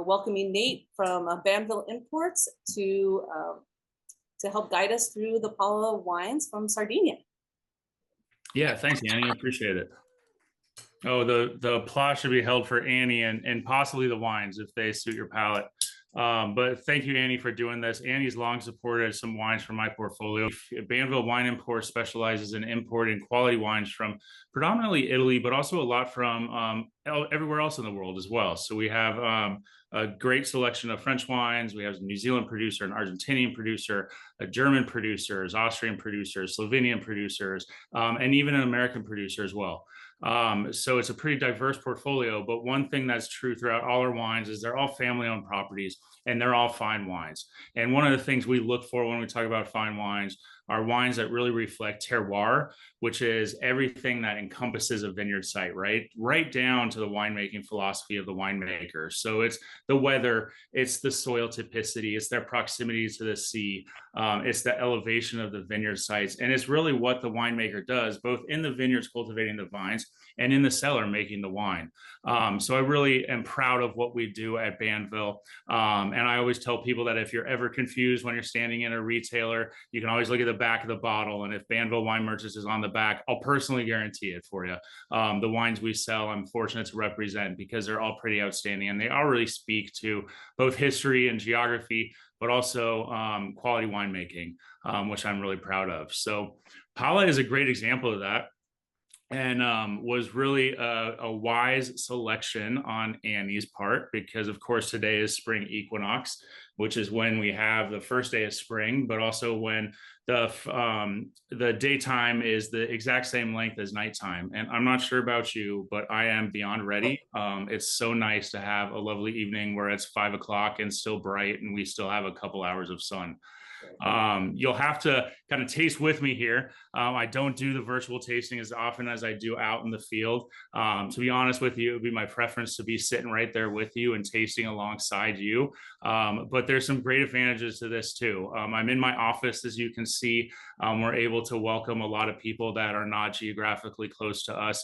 welcoming Nate from Banville Imports to help guide us through the Paula wines from Sardinia. Yeah, thanks, Annie. I appreciate it. Oh, the applause should be held for Annie and possibly the wines if they suit your palate. But thank you, Annie, for doing this. Annie's long supported some wines from my portfolio. Banville Wine Import specializes in importing quality wines from predominantly Italy, but also a lot from everywhere else in the world as well. So we have a great selection of French wines. We have a New Zealand producer, an Argentinian producer, a German producers, Austrian producers, Slovenian producers, and even an American producer as well. So it's a pretty diverse portfolio, but one thing that's true throughout all our wines is they're all family-owned properties and they're all fine wines. And one of the things we look for when we talk about fine wines are wines that really reflect terroir, which is everything that encompasses a vineyard site, right down to the winemaking philosophy of the winemaker. So it's the weather, it's the soil typicity, it's their proximity to the sea, it's the elevation of the vineyard sites, and it's really what the winemaker does, both in the vineyards cultivating the vines and in the cellar making the wine. So I really am proud of what we do at Banville. And I always tell people that if you're ever confused when you're standing in a retailer, you can always look at the back of the bottle. And if Banville Wine Merchants is on the back, I'll personally guarantee it for you. The wines we sell, I'm fortunate to represent because they're all pretty outstanding. And they all really speak to both history and geography, but also quality winemaking, which I'm really proud of. So Paula is a great example of that, and was really a wise selection on Annie's part, because of course today is spring equinox, which is when we have the first day of spring, but also when the daytime is the exact same length as nighttime. And I'm not sure about you, but I am beyond ready. It's so nice to have a lovely evening where it's 5 o'clock and still bright and we still have a couple hours of sun. You'll have to kind of taste with me here. I don't do the virtual tasting as often as I do out in the field. To be honest with you, it would be my preference to be sitting right there with you and tasting alongside you. But there's some great advantages to this too. I'm in my office, as you can see. We're able to welcome a lot of people that are not geographically close to us.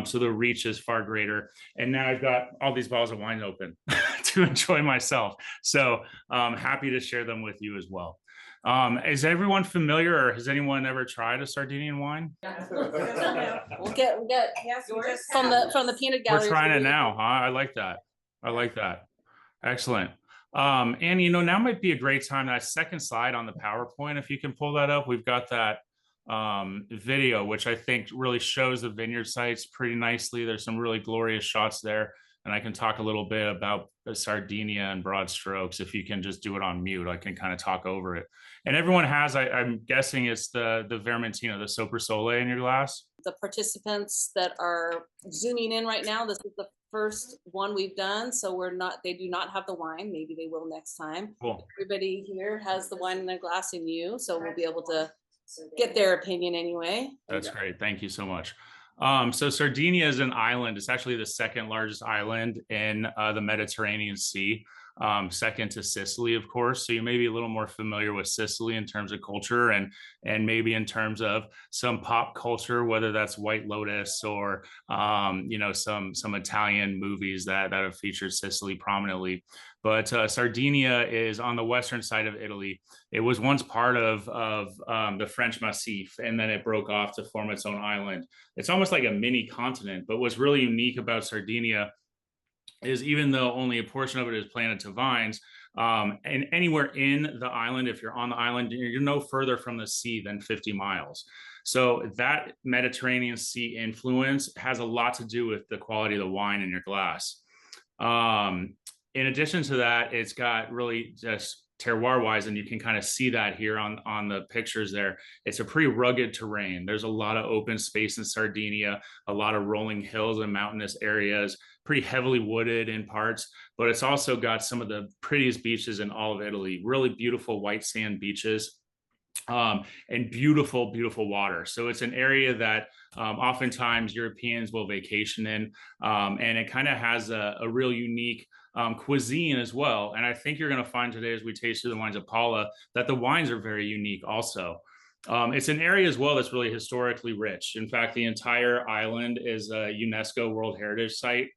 So the reach is far greater. And now I've got all these bottles of wine open to enjoy myself. So I'm happy to share them with you as well. Is everyone familiar, or has anyone ever tried a Sardinian wine? We'll get yes, from the peanut gallery. We're trying it now, huh? I like that. I like that. Excellent. And now might be a great time. That second slide on the PowerPoint, if you can pull that up, we've got that video, which I think really shows the vineyard sites pretty nicely. There's some really glorious shots there. And I can talk a little bit about Sardinia in broad strokes. If you can just do it on mute, I can kind of talk over it. And everyone has, I'm guessing it's the Vermentino, the Soprasole in your glass. The participants that are zooming in right now, this is the first one we've done. So they do not have the wine. Maybe they will next time. Cool. Everybody here has the wine in their glass and you, so we'll be able to get their opinion anyway. That's great. Thank you so much. So Sardinia is an island. It's actually the second largest island in the Mediterranean Sea, second to Sicily, of course. So you may be a little more familiar with Sicily in terms of culture and maybe in terms of some pop culture, whether that's White Lotus or some Italian movies that have featured Sicily prominently. But Sardinia is on the western side of Italy. It was once part of the French Massif, and then it broke off to form its own island. It's almost like a mini continent, but what's really unique about Sardinia is even though only a portion of it is planted to vines, and anywhere in the island, if you're on the island, you're no further from the sea than 50 miles. So that Mediterranean Sea influence has a lot to do with the quality of the wine in your glass. In addition to that, it's got really just terroir wise, and you can kind of see that here on the pictures there. It's a pretty rugged terrain. There's a lot of open space in Sardinia, a lot of rolling hills and mountainous areas, pretty heavily wooded in parts, but it's also got some of the prettiest beaches in all of Italy, really beautiful white sand beaches. And beautiful, beautiful water. So it's an area that oftentimes Europeans will vacation in, and it kind of has a real unique cuisine as well. And I think you're going to find today, as we taste through the wines of Paula, that the wines are very unique also. It's an area as well that's really historically rich. In fact, the entire island is a UNESCO World Heritage Site.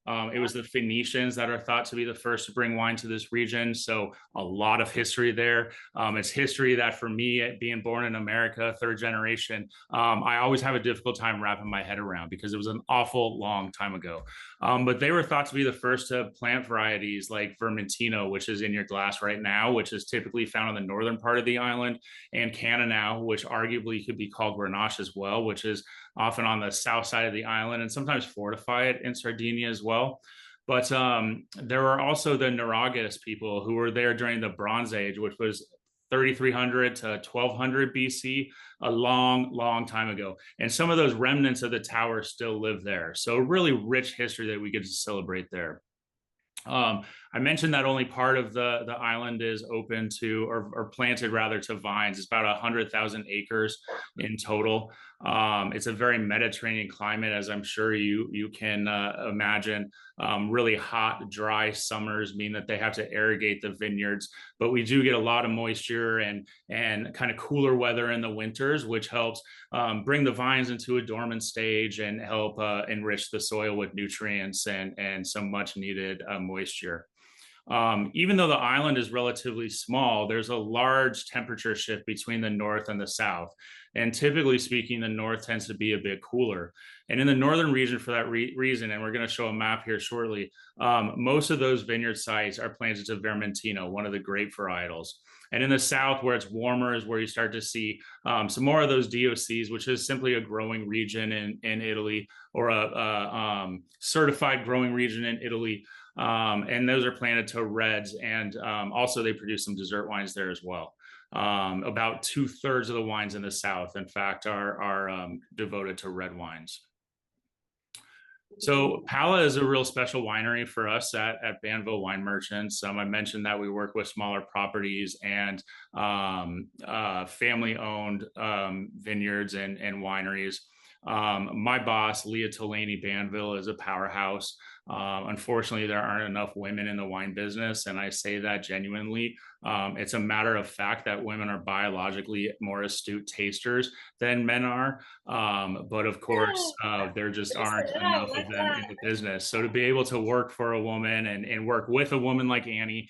It was the Phoenicians that are thought to be the first to bring wine to this region. So a lot of history there. It's history that for me, being born in America, third generation, I always have a difficult time wrapping my head around because it was an awful long time ago. But they were thought to be the first to plant varieties like Vermentino, which is in your glass right now, which is typically found on the northern part of the island, and Cannonau, which arguably could be called Grenache as well, which is often on the south side of the island, and sometimes fortify it in Sardinia as well. But there are also the Nuragus people who were there during the Bronze Age, which was 3,300 to 1,200 BC, a long, long time ago. And some of those remnants of the tower still live there. So really rich history that we get to celebrate there. I mentioned that only part of the island is open to, or planted rather, to vines. It's about 100,000 acres in total. It's a very Mediterranean climate, as I'm sure you can imagine. Really hot, dry summers mean that they have to irrigate the vineyards, but we do get a lot of moisture and kind of cooler weather in the winters, which helps bring the vines into a dormant stage and help enrich the soil with nutrients and some much needed moisture. Even though the island is relatively small, there's a large temperature shift between the north and the south. And typically speaking, the north tends to be a bit cooler. And in the northern region, for that reason, and we're going to show a map here shortly, most of those vineyard sites are planted to Vermentino, one of the grape varietals. And in the south, where it's warmer, is where you start to see some more of those DOCs, which is simply a growing region in Italy, or a certified growing region in Italy. And those are planted to reds, and also they produce some dessert wines there as well. About 2/3 of the wines in the south, in fact, are devoted to red wines. So Pala is a real special winery for us at Banville Wine Merchants. I mentioned that we work with smaller properties and family-owned vineyards and wineries. My boss, Leah Delaney Banville, is a powerhouse. Unfortunately, there aren't enough women in the wine business, and I say that genuinely. It's a matter of fact that women are biologically more astute tasters than men are. But of course, there just aren't enough of them in the business. So to be able to work for a woman and work with a woman like Annie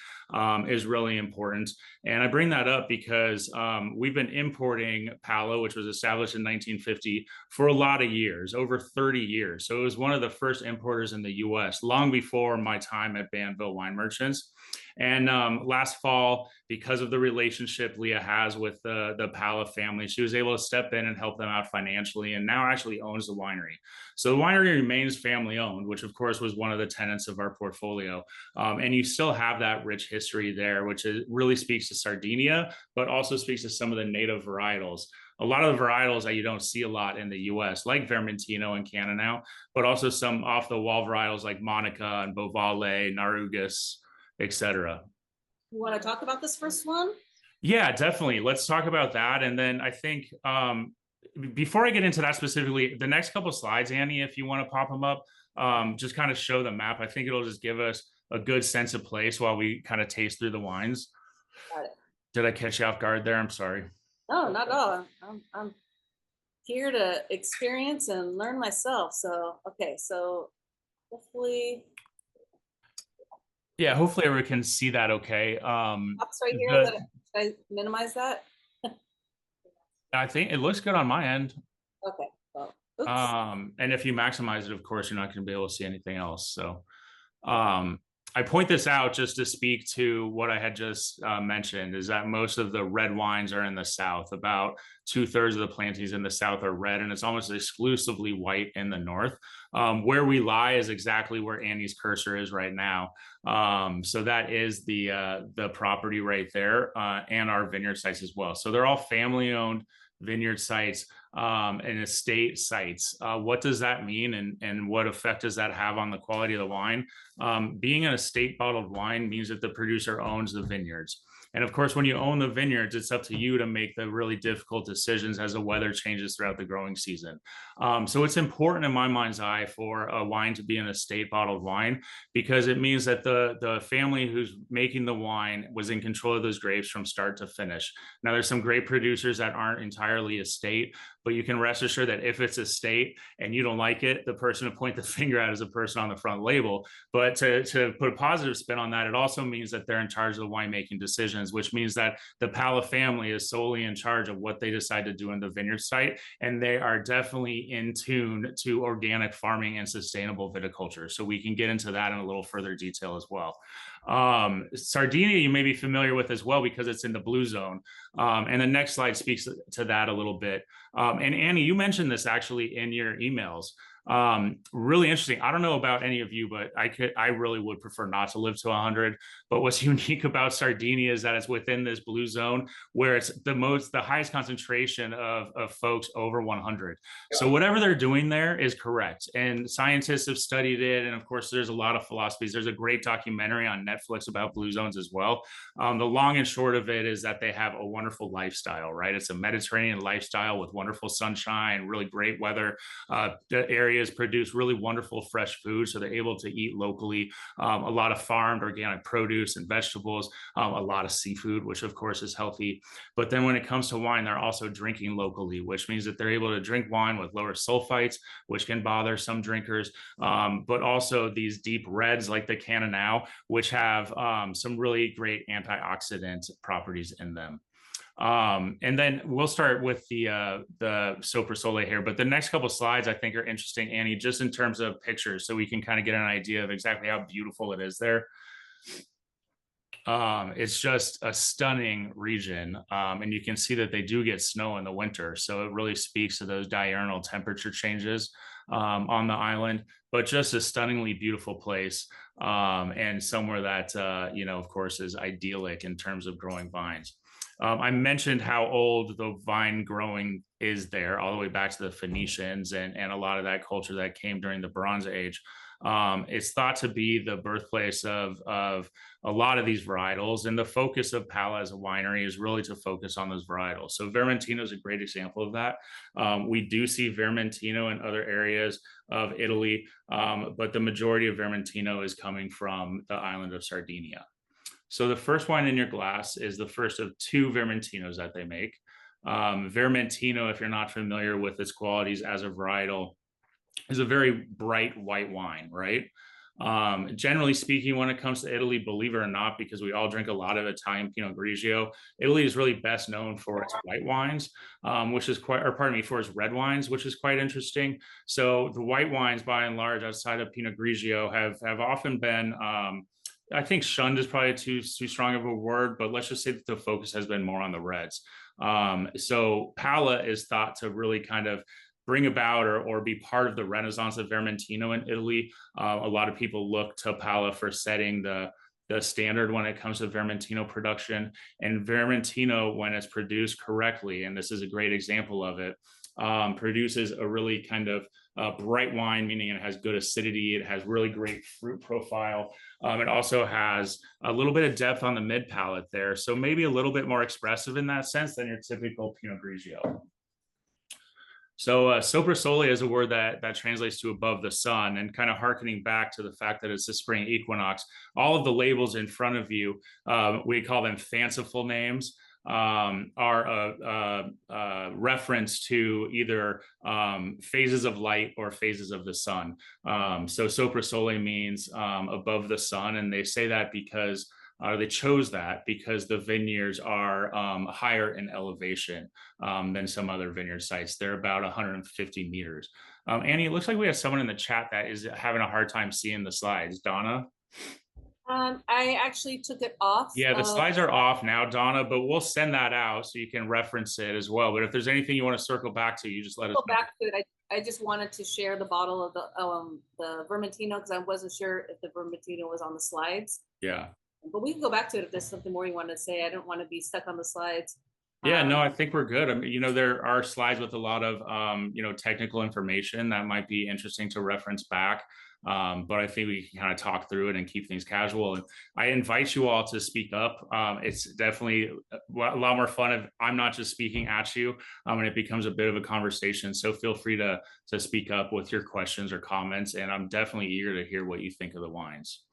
is really important. And I bring that up because we've been importing Palo, which was established in 1950, for a lot of years, over 30 years. So it was one of the first importers in the US, long before my time at Banville Wine Merchants. And last fall, because of the relationship Leah has with the Pala family, she was able to step in and help them out financially, and now actually owns the winery. So the winery remains family owned, which of course was one of the tenets of our portfolio. And you still have that rich history there, which really speaks to Sardinia, but also speaks to some of the native varietals. A lot of the varietals that you don't see a lot in the US, like Vermentino and Cannonau, but also some off the wall varietals like Monica and Bovale, Nuragus, etc. You want to talk about this first one? Yeah, definitely. Let's talk about that. And then I think before I get into that specifically, the next couple of slides, Annie, if you want to pop them up, just kind of show the map. I think it'll just give us a good sense of place while we kind of taste through the wines. Got it. Did I catch you off guard there? I'm sorry. No, not at all. I'm here to experience and learn myself. So, okay, so hopefully. Yeah, hopefully everyone can see that okay. That's right here. Should I minimize that? I think it looks good on my end. Okay. Well, oops. And if you maximize it, of course, you're not going to be able to see anything else. So I point this out just to speak to what I had just mentioned, is that most of the red wines are in the south. About 2/3 of the plantings in the south are red, and it's almost exclusively white in the north. Where we lie is exactly where Annie's cursor is right now. So that is the property right there, and our vineyard sites as well. So they're all family-owned vineyard sites and estate sites. What does that mean, and what effect does that have on the quality of the wine? Being an estate bottled wine means that the producer owns the vineyards. And of course, when you own the vineyards, it's up to you to make the really difficult decisions as the weather changes throughout the growing season. So it's important in my mind's eye for a wine to be an estate bottled wine, because it means that the family who's making the wine was in control of those grapes from start to finish. Now, there's some great producers that aren't entirely estate, but you can rest assured that if it's a state and you don't like it, the person to point the finger at is the person on the front label. But to put a positive spin on that, it also means that they're in charge of the winemaking decisions, which means that the Pala family is solely in charge of what they decide to do in the vineyard site. And they are definitely in tune to organic farming and sustainable viticulture. So we can get into that in a little further detail as well. Sardinia, you may be familiar with as well because it's in the blue zone. And the next slide speaks to that a little bit. And Annie, you mentioned this actually in your emails. Really interesting. I don't know about any of you, but I really would prefer not to live to 100. But what's unique about Sardinia is that it's within this blue zone where it's the highest concentration of folks over 100. So whatever they're doing there is correct. And scientists have studied it. And of course, there's a lot of philosophies. There's a great documentary on Netflix about blue zones as well. The long and short of it is that they have a wonderful lifestyle, right? It's a Mediterranean lifestyle with wonderful sunshine, really great weather. The areas produce really wonderful fresh food, so they're able to eat locally. A lot of farmed organic produce and vegetables, a lot of seafood, which of course is healthy. But then when it comes to wine, they're also drinking locally, which means that they're able to drink wine with lower sulfites, which can bother some drinkers, but also these deep reds like the Cannonau, which have some really great antioxidant properties in them. And then we'll start with the Sopra Sole here, but the next couple of slides I think are interesting, Annie, just in terms of pictures, so we can kind of get an idea of exactly how beautiful it is there. It's just a stunning region, and you can see that they do get snow in the winter, so it really speaks to those diurnal temperature changes on the island, but just a stunningly beautiful place, and somewhere that of course is idyllic in terms of growing vines. I mentioned how old the vine growing is there, all the way back to the Phoenicians and a lot of that culture that came during the Bronze Age. It's thought to be the birthplace of a lot of these varietals, and the focus of Pala as a winery is really to focus on those varietals. So Vermentino is a great example of that. We do see Vermentino in other areas of Italy, but the majority of Vermentino is coming from the island of Sardinia. So the first wine in your glass is the first of two Vermentinos that they make. Vermentino, if you're not familiar with its qualities as a varietal, is a very bright white wine, right? Generally speaking, when it comes to Italy, believe it or not, because we all drink a lot of Italian Pinot Grigio, Italy is really best known for its white wines, for its red wines, which is quite interesting. So the white wines, by and large, outside of Pinot Grigio, have often been I think shunned is probably too strong of a word, but let's just say that the focus has been more on the reds. So Pala is thought to really kind of bring about or be part of the renaissance of Vermentino in Italy. A lot of people look to Pala for setting the standard when it comes to Vermentino production. And Vermentino, when it's produced correctly, and this is a great example of it, produces a really kind of bright wine, meaning it has good acidity, it has really great fruit profile. It also has a little bit of depth on the mid palate there, so maybe a little bit more expressive in that sense than your typical Pinot Grigio. So Sopra Sole is a word that translates to above the sun, and kind of hearkening back to the fact that it's the spring equinox. All of the labels in front of you, we call them fanciful names, are a reference to either phases of light or phases of the sun. So Sopra Sole means above the sun, and they say that because they chose that because the vineyards are higher in elevation than some other vineyard sites. They're about 150 meters. Annie, it looks like we have someone in the chat that is having a hard time seeing the slides. Donna? I actually took it off. Yeah, the slides are off now, Donna, but we'll send that out so you can reference it as well. But if there's anything you want to circle back to, you just let us know. Back to it. I just wanted to share the bottle of the Vermentino because I wasn't sure if the Vermentino was on the slides. Yeah. But we can go back to it if there's something more you want to say. I don't want to be stuck on the slides. Yeah, no, I think we're good. I mean, there are slides with a lot of, technical information that might be interesting to reference back. But I think we can kind of talk through it and keep things casual. And I invite you all to speak up. It's definitely a lot more fun if I'm not just speaking at you, and it becomes a bit of a conversation. So feel free to speak up with your questions or comments. And I'm definitely eager to hear what you think of the wines.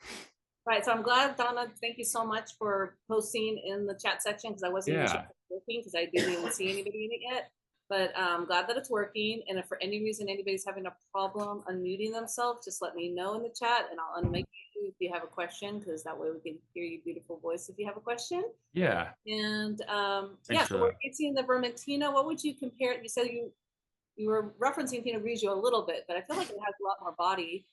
Right, so I'm glad, Donna, thank you so much for posting in the chat section because I wasn't even working because I didn't even see anybody in it yet. but I'm glad that it's working. And if for any reason anybody's having a problem unmuting themselves, just let me know in the chat and I'll unmute you if you have a question, because that way we can hear your beautiful voice if you have a question. Yeah. And Thanks yeah, for so we're that. tasting the Vermentino. What would you compare it? You said you were referencing Pinot Grigio a little bit, but I feel like it has a lot more body.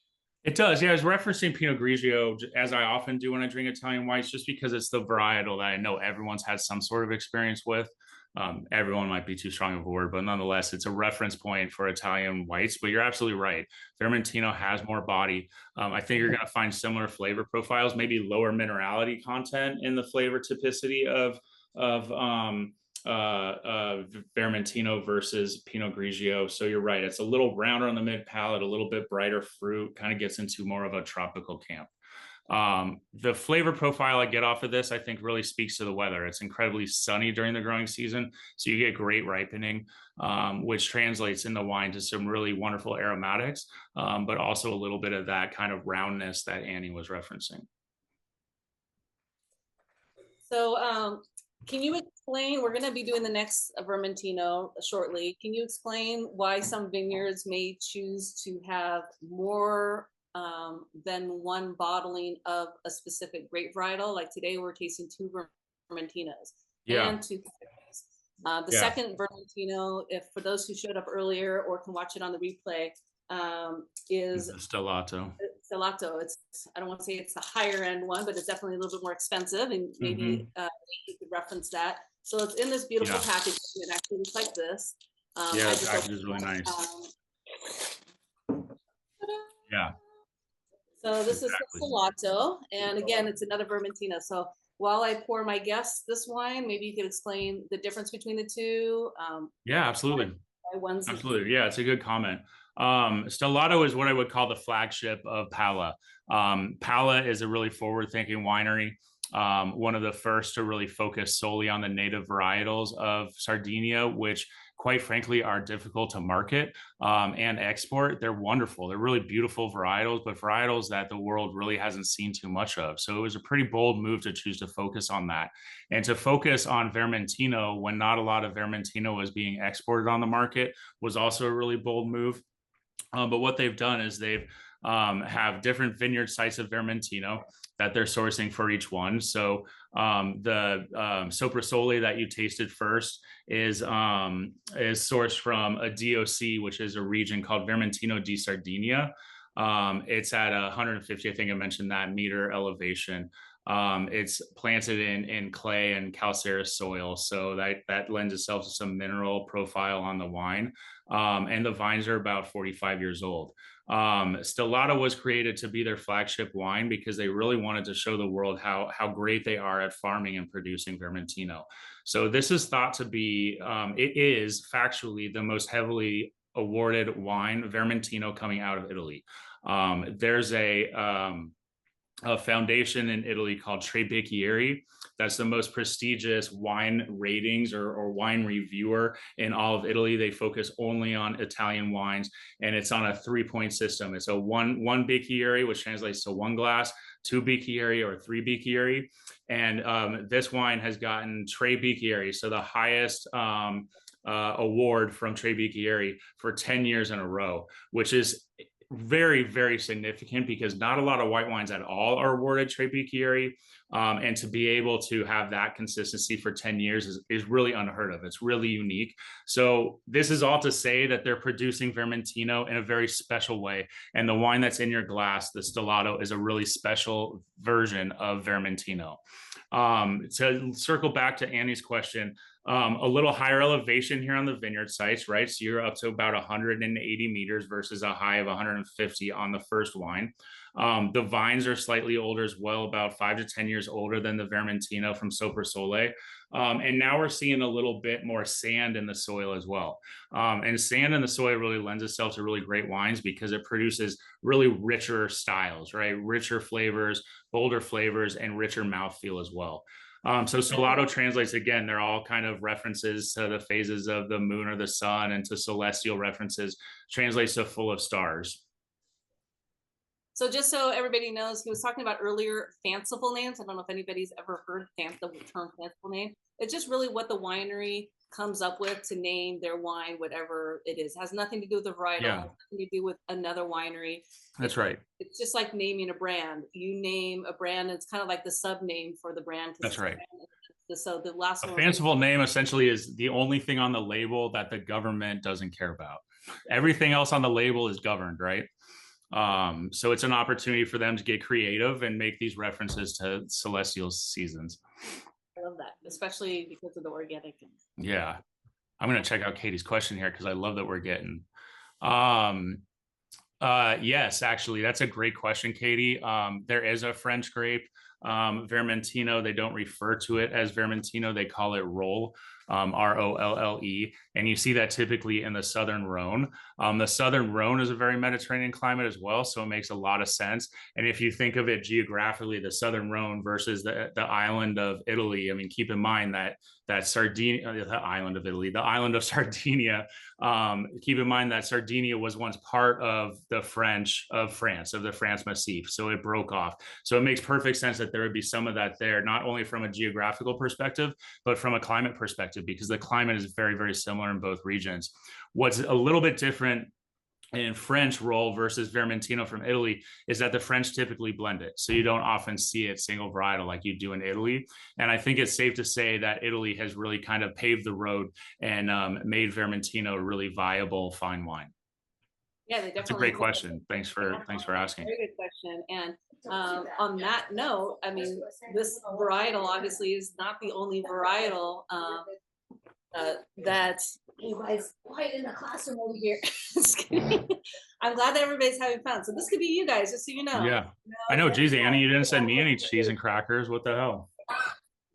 It does. Yeah, I was referencing Pinot Grigio as I often do when I drink Italian whites, just because it's the varietal that I know everyone's had some sort of experience with. Everyone might be too strong of a word, but nonetheless, it's a reference point for Italian whites. But you're absolutely right. Vermentino has more body. I think you're going to find similar flavor profiles, maybe lower minerality content in the flavor typicity of Vermentino versus Pinot Grigio. So you're right. It's a little rounder on the mid palate, a little bit brighter fruit, kind of gets into more of a tropical camp. The flavor profile I get off of this, I think, really speaks to the weather. It's incredibly sunny during the growing season, so you get great ripening, which translates in the wine to some really wonderful aromatics, but also a little bit of that kind of roundness that Annie was referencing. So can you explain, we're going to be doing the next Vermentino shortly. Can you explain why some vineyards may choose to have more than one bottling of a specific grape varietal? Like today we're tasting 2 Vermentinos and 2 Cabernets. The second Vermentino, if for those who showed up earlier or can watch it on the replay, is Stellato. It's, I don't want to say it's the higher end one, but it's definitely a little bit more expensive, and maybe you could reference that. So it's in this beautiful package. It actually looks like this. Yeah, the package is really nice. Yeah. So this is the Stellato, and again, it's another Vermentino. So while I pour my guests this wine, maybe you could explain the difference between the two. Yeah, absolutely. Absolutely. Yeah, it's a good comment. Stellato is what I would call the flagship of Pala. Pala is a really forward-thinking winery, one of the first to really focus solely on the native varietals of Sardinia, which quite frankly are difficult to market and export. They're wonderful. They're really beautiful varietals, but varietals that the world really hasn't seen too much of. So it was a pretty bold move to choose to focus on that and to focus on Vermentino when not a lot of Vermentino was being exported on the market was also a really bold move. But what they've done is they've have different vineyard sites of Vermentino that they're sourcing for each one. So the Soprasole that you tasted first is sourced from a DOC, which is a region called Vermentino di Sardinia. It's at 150, I think I mentioned that, meter elevation. It's planted in clay and calcareous soil, so that lends itself to some mineral profile on the wine. And the vines are about 45 years old. Stellato was created to be their flagship wine because they really wanted to show the world how great they are at farming and producing Vermentino. So this is thought to be, it is factually the most heavily awarded wine, Vermentino, coming out of Italy. There's a foundation in Italy called Tre Bicchieri. That's the most prestigious wine ratings or wine reviewer in all of Italy. They focus only on Italian wines, and it's on a 3-point system. It's a one bicchieri, which translates to 1 glass, 2 bicchieri, or 3 bicchieri. And this wine has gotten Tre Bicchieri, so the highest award from Tre Bicchieri for 10 years in a row, which is very, very significant because not a lot of white wines at all are awarded Tre Bicchieri. And to be able to have that consistency for 10 years is really unheard of. It's really unique. So this is all to say that they're producing Vermentino in a very special way. And the wine that's in your glass, the Stellato, is a really special version of Vermentino. To circle back to Annie's question, a little higher elevation here on the vineyard sites, right? So you're up to about 180 meters versus a high of 150 on the first wine. The vines are slightly older as well, about 5 to 10 years older than the Vermentino from Soprasole. And now we're seeing a little bit more sand in the soil as well. And sand in the soil really lends itself to really great wines because it produces really richer styles, right? Richer flavors, bolder flavors, and richer mouthfeel as well. So Stellato translates, again, they're all kind of references to the phases of the moon or the sun, and to celestial references, translates to full of stars. So just so everybody knows, he was talking about earlier fanciful names. I don't know if anybody's ever heard the term fanciful name. It's just really what the winery comes up with to name their wine, whatever it is. It has nothing to do with the varietal, Yeah, has nothing to do with another winery. that's right. It's just like naming a brand. You name a brand, it's kind of like the sub name for the brand because That's it's a right. brand. So the last A one was fanciful name essentially is the only thing on the label that the government doesn't care about. Everything else on the label is governed, right? So it's an opportunity for them to get creative and make these references to celestial seasons. I love that, especially because of the organic. Yeah. I'm going to check out Katie's question here because I love that we're getting. Yes, actually, that's a great question, Katie. There is a French grape, Vermentino. They don't refer to it as Vermentino. They call it Rolle, Rolle. And you see that typically in the Southern Rhone. The Southern Rhone is a very Mediterranean climate as well, so it makes a lot of sense. And if you think of it geographically, the Southern Rhone versus the island of Italy, I mean, keep in mind that Sardinia, the island of Italy, the island of Sardinia, keep in mind that Sardinia was once part of the France, of the France Massif. So it broke off. So it makes perfect sense that there would be some of that there, not only from a geographical perspective, but from a climate perspective, because the climate is very, very similar in both regions. What's a little bit different in French Rolle versus Vermentino from Italy is that the French typically blend it. So you don't often see it single varietal like you do in Italy. And I think it's safe to say that Italy has really kind of paved the road and made Vermentino a really viable fine wine. Yeah, they definitely. That's a great question. Thanks for asking. Very good question. And on that note, I mean, this varietal obviously is not the only varietal that you guys quiet in the classroom over here. I'm glad that everybody's having fun. So this could be you guys, just so you know. Yeah, I know. Geez, Annie, you didn't send me any cheese and crackers. What the hell?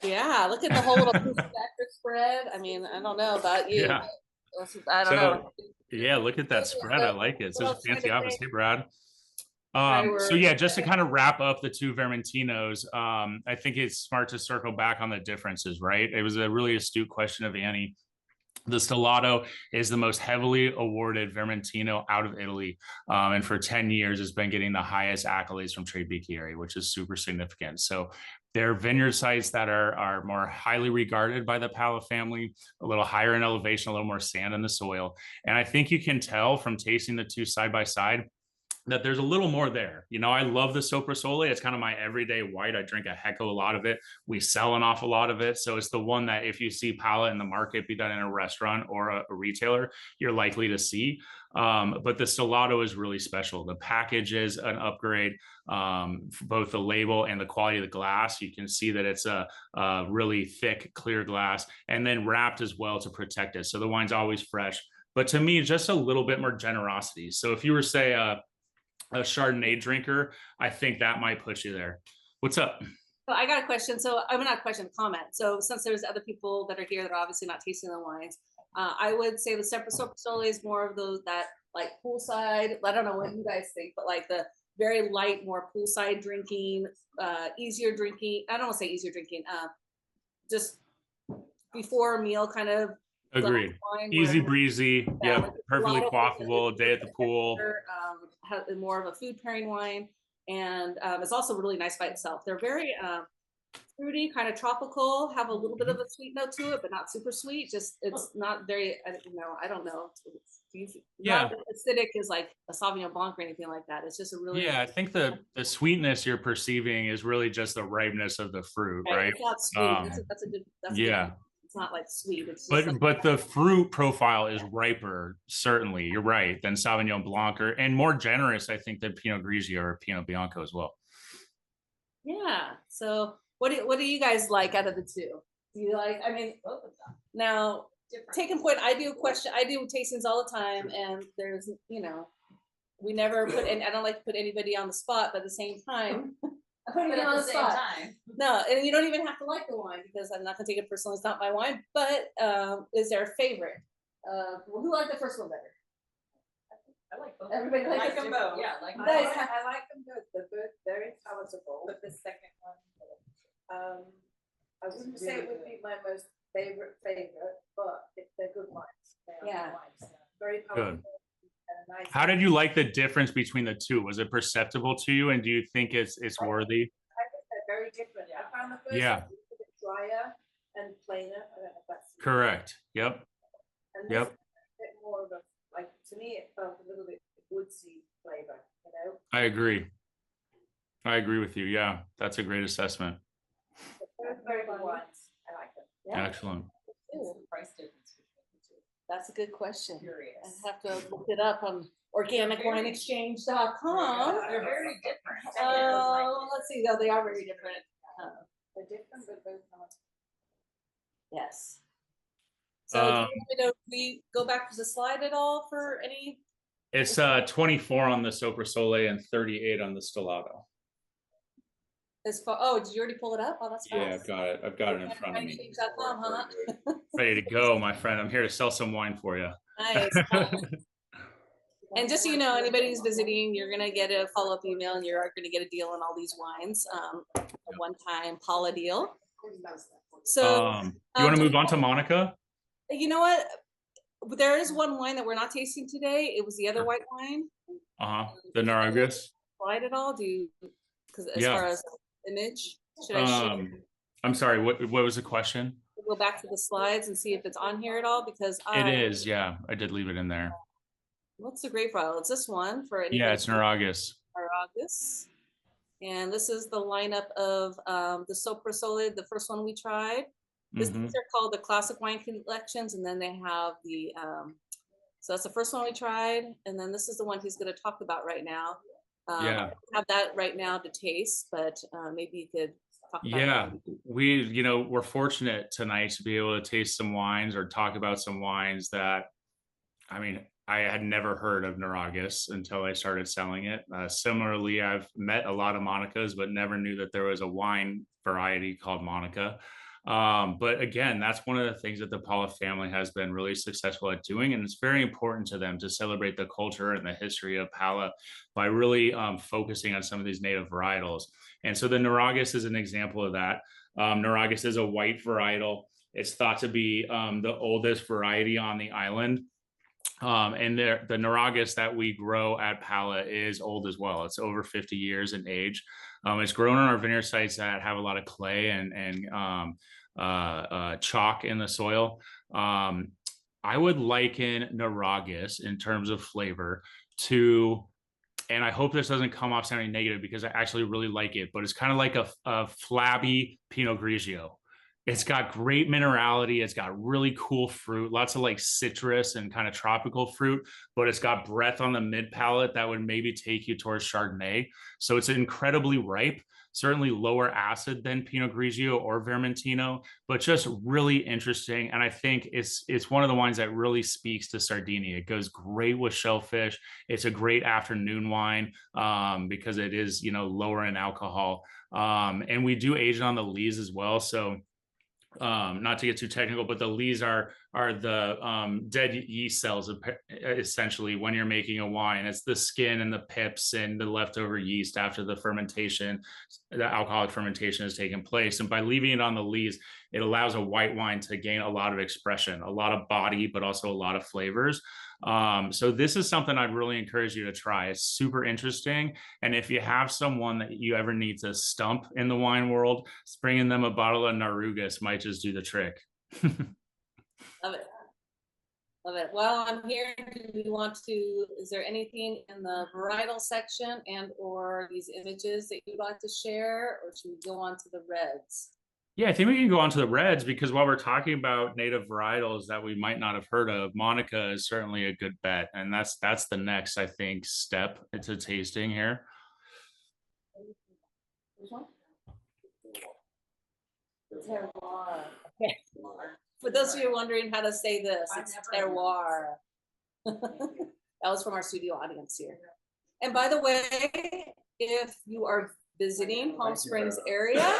Yeah, look at the whole little spread. I mean, I don't know about you. Yeah. I don't know. Yeah, look at that spread. I like it. It's such a fancy office. Hey, Brad. Fireworks. So yeah, just to kind of wrap up the two Vermentinos, I think it's smart to circle back on the differences, right? It was a really astute question of Annie. The Stellato is the most heavily awarded Vermentino out of Italy, and for 10 years has been getting the highest accolades from Trade Bicchieri, which is super significant. So there are vineyard sites that are more highly regarded by the Pala family, a little higher in elevation, a little more sand in the soil. And I think you can tell from tasting the two side by side that there's a little more there. You know, I love the Soprasole. It's kind of my everyday white. I drink a heck of a lot of it. We sell an awful lot of it. So it's the one that if you see Pala in the market, be that in a restaurant or a retailer, you're likely to see. But the Stellato is really special. The package is an upgrade, both the label and the quality of the glass. You can see that it's a really thick, clear glass, and then wrapped as well to protect it. So the wine's always fresh. But to me, just a little bit more generosity. So if you were, say, a Chardonnay drinker, I think that might put you there. What's up? So I got a question. So I'm not a question, comment. So since there's other people that are here that are obviously not tasting the wines, I would say the Soprasole is more of those that like poolside. I don't know what you guys think, but like the very light, more poolside drinking, easier drinking. I don't want to say easier drinking. Just before a meal kind of. Agreed. Easy breezy. Yeah, perfectly quaffable. A day at the pool. More of a food pairing wine, and it's also really nice by itself. They're very fruity, kind of tropical. Have a little bit of a sweet note to it, but not super sweet. Just it's not very. I don't know. Yeah, not acidic is like a Sauvignon Blanc or anything like that. It's just a really. Yeah, I think the sweetness you're perceiving is really just the ripeness of the fruit, right? It's not sweet. That's a good. Yeah. It's not like sweet. It's just but the fruit profile is riper, certainly. You're right, than Sauvignon Blanc, and more generous, I think, than Pinot Grigio or Pinot Bianco as well. Yeah. So what do you guys like out of the two? Do you like? I mean, both of them. Now, taking point, I do tastings all the time, and there's we never put in. I don't like to put anybody on the spot, but at the same time. Putting it on the spot. Time. No, and you don't even have to like the wine because I'm not gonna take it personally. It's not my wine. But is there a favorite? Who liked the first one better? I like both. Everybody likes them both. Yeah, I like them both. They're both very palatable. But the second one, I wouldn't say it would be my most favorite, but they're good wines. They are good wines. Very palatable. Good. Nice. How did you like the difference between the two? Was it perceptible to you, and do you think it's worthy? I think they're very different. I found the first one a bit drier and plainer. I don't know if that's Correct. Yep. And Yep. this is a bit more of a, like, to me, it felt a little bit woodsy flavor, you know? I agree. I agree with you. Yeah, that's a great assessment. They're very good wines. I like them. Yeah. Excellent. Ooh, Price difference between the two. that's a good question. Curious. I have to look it up on organicwineexchange.com. They're very different. Let's see, though, they are very different. They're different, but both are. Yes. So do you want me to go back to the slide at all for any? It's 24 on the Soprasole and 38 on the Stellato. Oh, did you already pull it up? Oh, that's fast. Yeah, I've got it. I've got it in front of me. Organicwineexchange.com, huh? Ready to go, my friend. I'm here to sell some wine for you. Nice. And just so you know, anybody who's visiting, you're gonna get a follow-up email, and you're gonna get a deal on all these wines, a one-time Paula deal. So, you want to move on to Monica? you know what? There is one wine that we're not tasting today. It was the other white wine. The Nuragus. Slide it all? Because as Yeah. far as image, should I share? I'm sorry. What was the question? Go back to the slides and see if it's on here at all, because It is. Yeah, I did leave it in there. What's the grape varietal? It's this one for anybody. Yeah, it's Nuragus. Nuragus. And this is the lineup of the Soprasole, the first one we tried. These are called the classic wine collections, and then they have the so that's the first one we tried, and then this is the one he's going to talk about right now. Yeah. I have that right now to taste, but maybe you could talk about Yeah, we're fortunate tonight to be able to taste some wines or talk about some wines that, I mean, I had never heard of Nuragus until I started selling it. Similarly, I've met a lot of Monicas, but never knew that there was a wine variety called Monica. But again, that's one of the things that the Paula family has been really successful at doing. And it's very important to them to celebrate the culture and the history of Paula by really focusing on some of these native varietals. And so the Nuragus is an example of that. Nuragus is a white varietal. It's thought to be the oldest variety on the island. And the Nuragus that we grow at Pala is old as well. It's over 50 years in age. It's grown on our vineyard sites that have a lot of clay and chalk in the soil. I would liken Nuragus in terms of flavor to, and I hope this doesn't come off sounding negative because I actually really like it, but it's kind of like a flabby Pinot Grigio. It's got great minerality. It's got really cool fruit, lots of like citrus and kind of tropical fruit, but it's got breadth on the mid palate that would maybe take you towards Chardonnay. So it's incredibly ripe, certainly lower acid than Pinot Grigio or Vermentino, but just really interesting. And I think it's one of the wines that really speaks to Sardinia. It goes great with shellfish. It's a great afternoon wine because it is, lower in alcohol. And we do age it on the lees as well. So not to get too technical, but the lees are the dead yeast cells essentially when you're making a wine. It's the skin and the pips and the leftover yeast after the fermentation, the alcoholic fermentation has taken place. And by leaving it on the lees, it allows a white wine to gain a lot of expression, a lot of body, but also a lot of flavors. So this is something I'd really encourage you to try. It's super interesting. And if you have someone that you ever need to stump in the wine world, bringing them a bottle of Nuragus might just do the trick. Love it. Love it. Well, I'm here. Is there anything in the varietal section and or these images that you'd like to share, or should we go on to the reds? Yeah, I think we can go on to the reds because while we're talking about native varietals that we might not have heard of, Monica is certainly a good bet. And that's the next, I think, step into tasting here. Terroir. Okay. For those of you wondering how to say this, it's terroir. That was from our studio audience here. And by the way, if you are visiting Palm Springs area,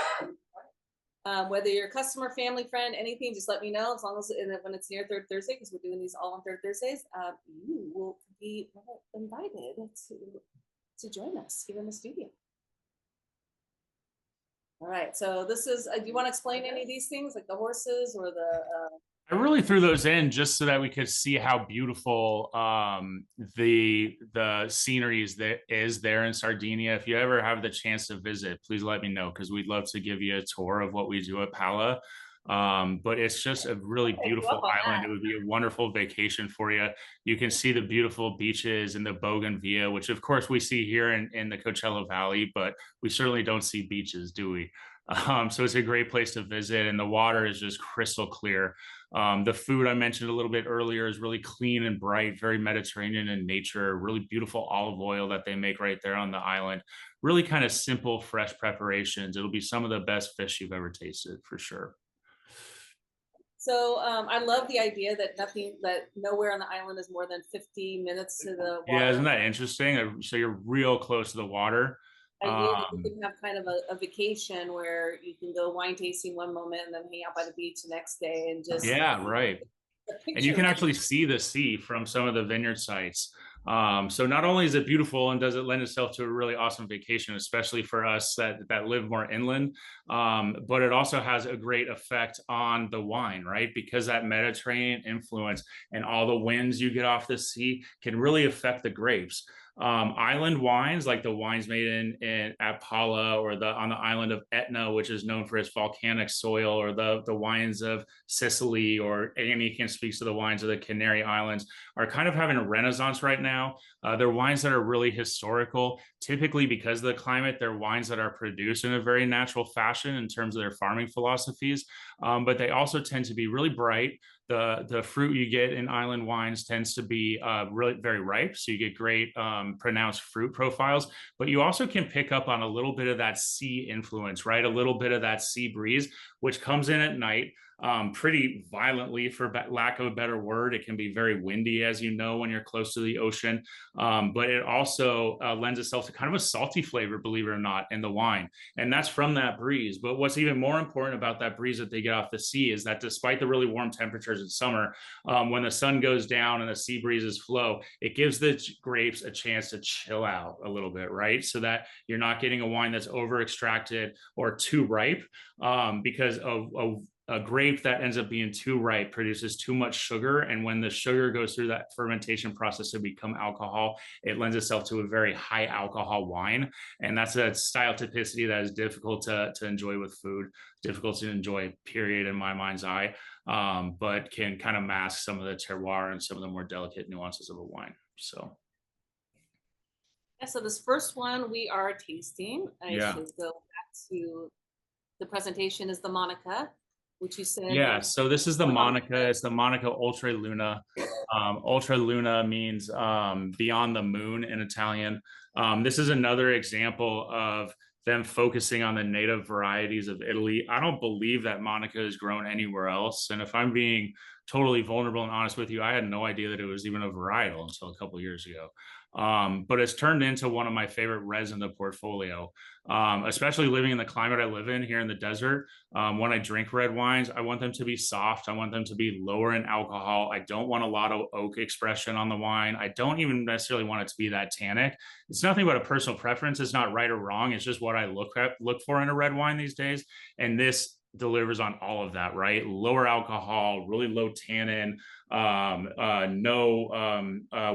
whether you're a customer, family, friend, anything, just let me know. As long as when it's near Third Thursday, because we're doing these all on Third Thursdays, you will be invited to join us here in the studio. All right, so this is, do you want to explain any of these things, like the horses or the... I really threw those in just so that we could see how beautiful the scenery is there in Sardinia. If you ever have the chance to visit, please let me know because we'd love to give you a tour of what we do at Pala. But it's just a really beautiful island. It would be a wonderful vacation for you. You can see the beautiful beaches and the bougainvillea, which of course we see here in the Coachella Valley, but we certainly don't see beaches, do we? So it's a great place to visit, and the water is just crystal clear. The food I mentioned a little bit earlier is really clean and bright, very Mediterranean in nature, really beautiful olive oil that they make right there on the island. Really kind of simple, fresh preparations. It'll be some of the best fish you've ever tasted for sure. So I love the idea that nowhere on the island is more than 50 minutes to the water. Yeah, isn't that interesting? So you're real close to the water. Idea that you can have kind of a vacation where you can go wine tasting one moment and then hang out by the beach the next day and just right. And you can actually see the sea from some of the vineyard sites. So not only is it beautiful and does it lend itself to a really awesome vacation, especially for us that live more inland, but it also has a great effect on the wine, right? Because that Mediterranean influence and all the winds you get off the sea can really affect the grapes. Island wines, like the wines made at Pala or on the island of Etna, which is known for its volcanic soil, or the wines of Sicily, or Annie can speak to the wines of the Canary Islands, are kind of having a renaissance right now. They're wines that are really historical. Typically, because of the climate, they're wines that are produced in a very natural fashion in terms of their farming philosophies, but they also tend to be really bright. The fruit you get in island wines tends to be really very ripe, so you get great pronounced fruit profiles, but you also can pick up on a little bit of that sea influence, right? A little bit of that sea breeze, which comes in at night pretty violently, for lack of a better word. It can be very windy, as you know, when you're close to the ocean, but it also lends itself to kind of a salty flavor, believe it or not, in the wine, and that's from that breeze. But what's even more important about that breeze that they get off the sea is that despite the really warm temperatures in summer, when the sun goes down and the sea breezes flow, it gives the grapes a chance to chill out a little bit, right? So that you're not getting a wine that's over extracted or too ripe, because of a grape that ends up being too ripe produces too much sugar. And when the sugar goes through that fermentation process to become alcohol, it lends itself to a very high alcohol wine. And that's a style typicity that is difficult to enjoy with food, difficult to enjoy, period, in my mind's eye, but can kind of mask some of the terroir and some of the more delicate nuances of a wine. So. Yeah, so this first one we are tasting, I should go back to the presentation, is the Monica, which you said. Yeah, so this is the Monica. It's the Monica Ultra Luna. Ultra Luna means beyond the moon in Italian. This is another example of them focusing on the native varieties of Italy. I don't believe that Monica is grown anywhere else. And if I'm being totally vulnerable and honest with you, I had no idea that it was even a varietal until a couple of years ago. But it's turned into one of my favorite reds in the portfolio, especially living in the climate I live in here in the desert. When I drink red wines, I want them to be soft. I want them to be lower in alcohol. I don't want a lot of oak expression on the wine. I don't even necessarily want it to be that tannic. It's nothing but a personal preference. It's not right or wrong. It's just what I look for in a red wine these days. And this delivers on all of that, right? Lower alcohol, really low tannin, no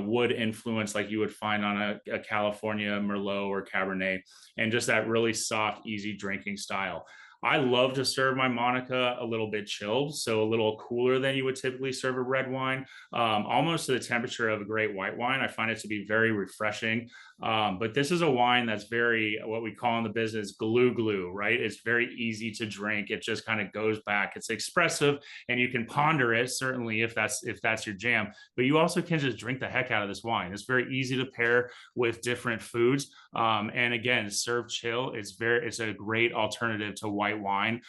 wood influence like you would find on a California Merlot or Cabernet, and just that really soft, easy drinking style. I love to serve my Monica a little bit chilled, so a little cooler than you would typically serve a red wine, almost to the temperature of a great white wine. I find it to be very refreshing. But this is a wine that's very, what we call in the business, glue, right? It's very easy to drink. It just kind of goes back. It's expressive, and you can ponder it, certainly, if that's your jam. But you also can just drink the heck out of this wine. It's very easy to pair with different foods. And again, served chill, it's a great alternative to white wine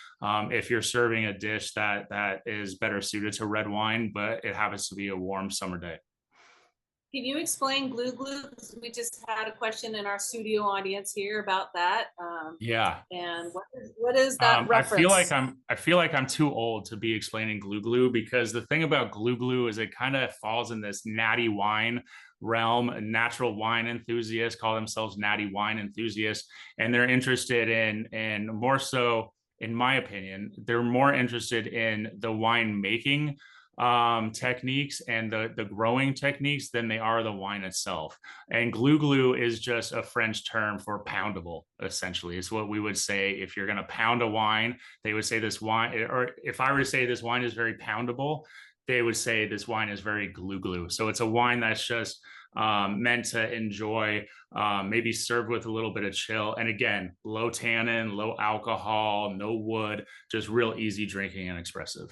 if you're serving a dish that is better suited to red wine, but it happens to be a warm summer day. Can you explain glue? Because we just had a question in our studio audience here about that. Yeah. And what is that reference? I feel like I'm too old to be explaining glue, because the thing about glue is it kind of falls in this natty wine realm. Natural wine enthusiasts call themselves natty wine enthusiasts, and they're interested in more so, in my opinion, they're more interested in the wine making techniques and the growing techniques than they are the wine itself. And glue is just a French term for poundable, essentially. It's what we would say if you're going to pound a wine. They would say this wine, or if I were to say this wine is very poundable, they would say this wine is very glue. So it's a wine that's just meant to enjoy, maybe served with a little bit of chill. And again, low tannin, low alcohol, no wood, just real easy drinking and expressive.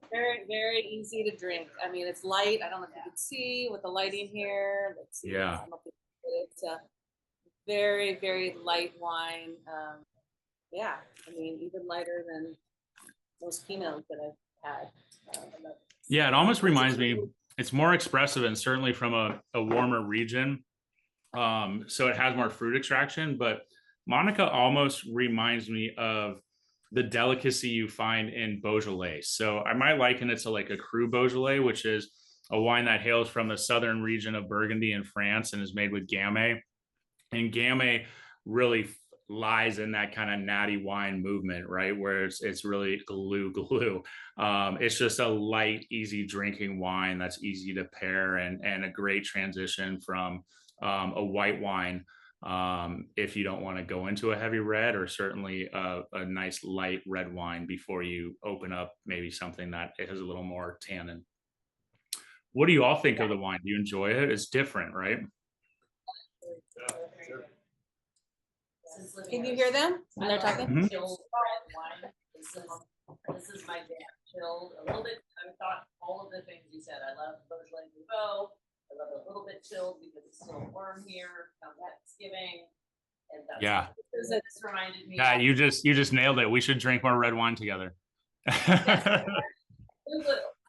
Very, very easy to drink. I mean, it's light. I don't know if you can see with the lighting here. Let's see. Yeah. I don't know if it's a very, very light wine. Yeah, I mean, even lighter than most Pinots that I've had. Yeah, it almost reminds me, it's more expressive and certainly from a warmer region. So it has more fruit extraction, but Monica almost reminds me of the delicacy you find in Beaujolais. So I might liken it to like a Cru Beaujolais, which is a wine that hails from the southern region of Burgundy in France and is made with Gamay. And Gamay really lies in that kind of natty wine movement, right? Where it's really glue. It's just a light, easy drinking wine that's easy to pair and a great transition from a white wine if you don't want to go into a heavy red, or certainly a nice light red wine before you open up maybe something that it has a little more tannin. What do you all think of the wine? Do you enjoy it? It's different, right? Can you hear them when they're talking? Mhm. Chilled red wine. This is my jam. Chilled a little bit. I thought all of the things you said. I love Beaujolais Nouveau. I love it a little bit chilled because it's still warm here. Thanksgiving. And that's Yeah. This reminded me. Yeah, you just nailed it. We should drink more red wine together.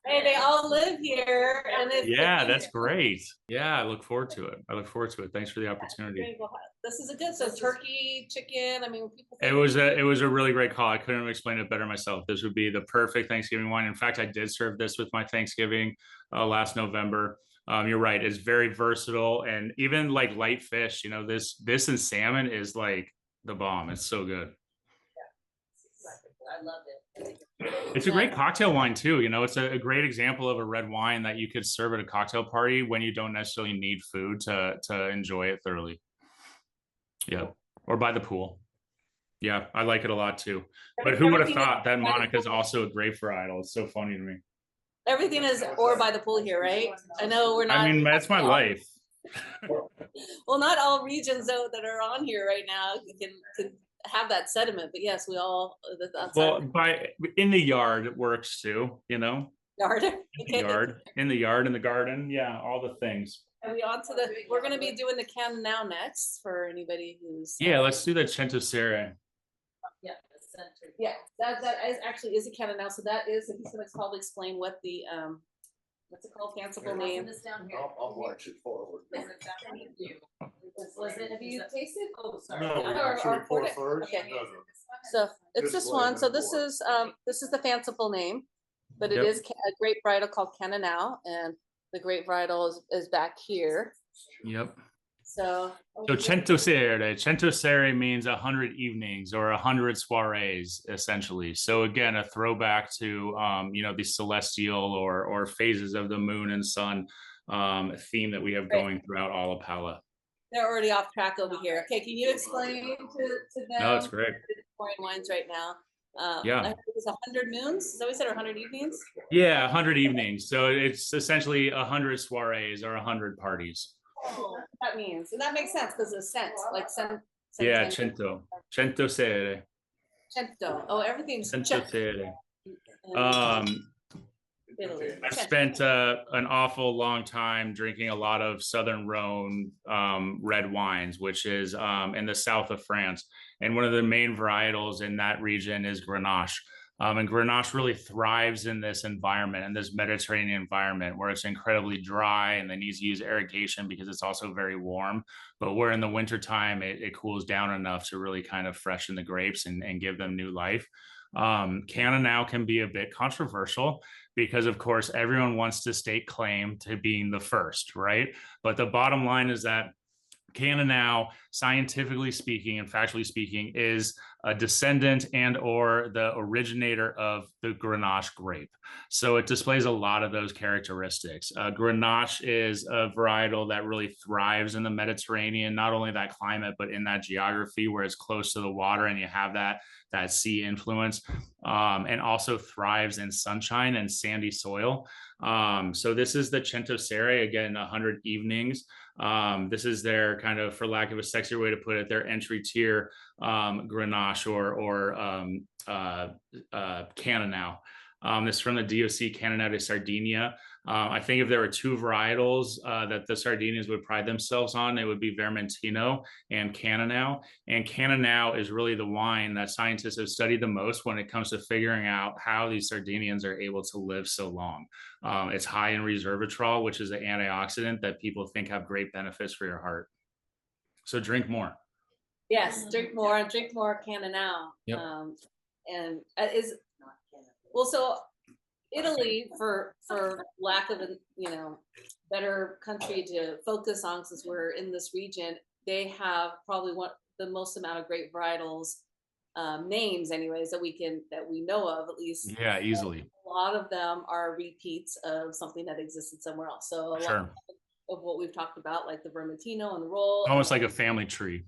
Hey, they all live here, and it's Yeah, that's great. Yeah, I look forward to it. Thanks for the opportunity. This is a good. So turkey, chicken. I mean, people. It was a really great call. I couldn't have explained it better myself. This would be the perfect Thanksgiving wine. In fact, I did serve this with my Thanksgiving last November. You're right. It's very versatile, and even like light fish. You know, this and salmon is like the bomb. It's so good. I loved it. It's a great cocktail wine too. You know, it's a great example of a red wine that you could serve at a cocktail party when you don't necessarily need food to enjoy it thoroughly. Yeah, or by the pool. Yeah, I like it a lot too. But who would have thought that Monica's also a grape varietal? It's so funny to me. Everything is or by the pool here, right? I know we're not. I mean, that's my life. Well, not all regions though that are on here right now can have that sediment, but yes, we all. Well, in the yard it works too. You know, yard. In the yard, in the garden. Yeah, all the things. Are we on to we're going to be doing the Can now next for anybody who's. Yeah, let's do the Cento Sere. Yeah, the center. Yeah, that is actually is a Can now. So that is, if he's going to probably explain what the what's it called, fanciful name. This down here. I'll march it forward. Is it down here? Was it? Have you tasted? Oh, sorry. No, we Or actually pour poured it? first. Okay. No, no. So it's Just this one. So flavor this is the fanciful name, but it Yep. is a grape varietal called Cananao, and the grape varietal is back here. Yep. So Cento Sere means 100 evenings or 100 soirees, essentially. So again, a throwback to you know, the celestial or phases of the moon and sun theme that we have going throughout all of Pala. they're already off track over here. Okay, can you explain to them? No, it's great. Pouring wines right now. Yeah. I heard it was 100 moons. Is that what we said, or 100 evenings? Yeah, 100 evenings. So it's essentially 100 soirees or 100 parties. Oh, that means, and that makes sense because of scent, like scent. Yeah, Cento Sere. Cento. Oh, everything's Cento Sere. Italy. I've spent an awful long time drinking a lot of Southern Rhone red wines, which is in the south of France. And one of the main varietals in that region is Grenache. And Grenache really thrives in this environment, in this Mediterranean environment where it's incredibly dry and they need to use irrigation because it's also very warm. But where in the wintertime, it cools down enough to really kind of freshen the grapes and give them new life. Cananao can be a bit controversial because, of course, everyone wants to stake claim to being the first, right? But the bottom line is that Cananao scientifically speaking and factually speaking, is a descendant and or the originator of the Grenache grape. So it displays a lot of those characteristics. Grenache is a varietal that really thrives in the Mediterranean, not only that climate, but in that geography where it's close to the water and you have that sea influence, and also thrives in sunshine and sandy soil. So this is the Centosere, again, 100 evenings. This is their kind of, for lack of a sexier way to put it, their entry tier Grenache or Cannonau. This is from the DOC Cannonau de Sardinia. I think if there were two varietals that the Sardinians would pride themselves on, it would be Vermentino and Cannonau. And Cannonau is really the wine that scientists have studied the most when it comes to figuring out how these Sardinians are able to live so long. It's high in resveratrol, which is an antioxidant that people think have great benefits for your heart. So drink more. Yes, drink more Cannonau. Yep. And is, well, so Italy, for lack of a better country to focus on, since we're in this region, they have probably the most amount of great varietals, names anyways, that we know of, at least. Yeah, easily. A lot of them are repeats of something that existed somewhere else. So a lot of what we've talked about, like the Vermentino and the Roll, almost like a family tree.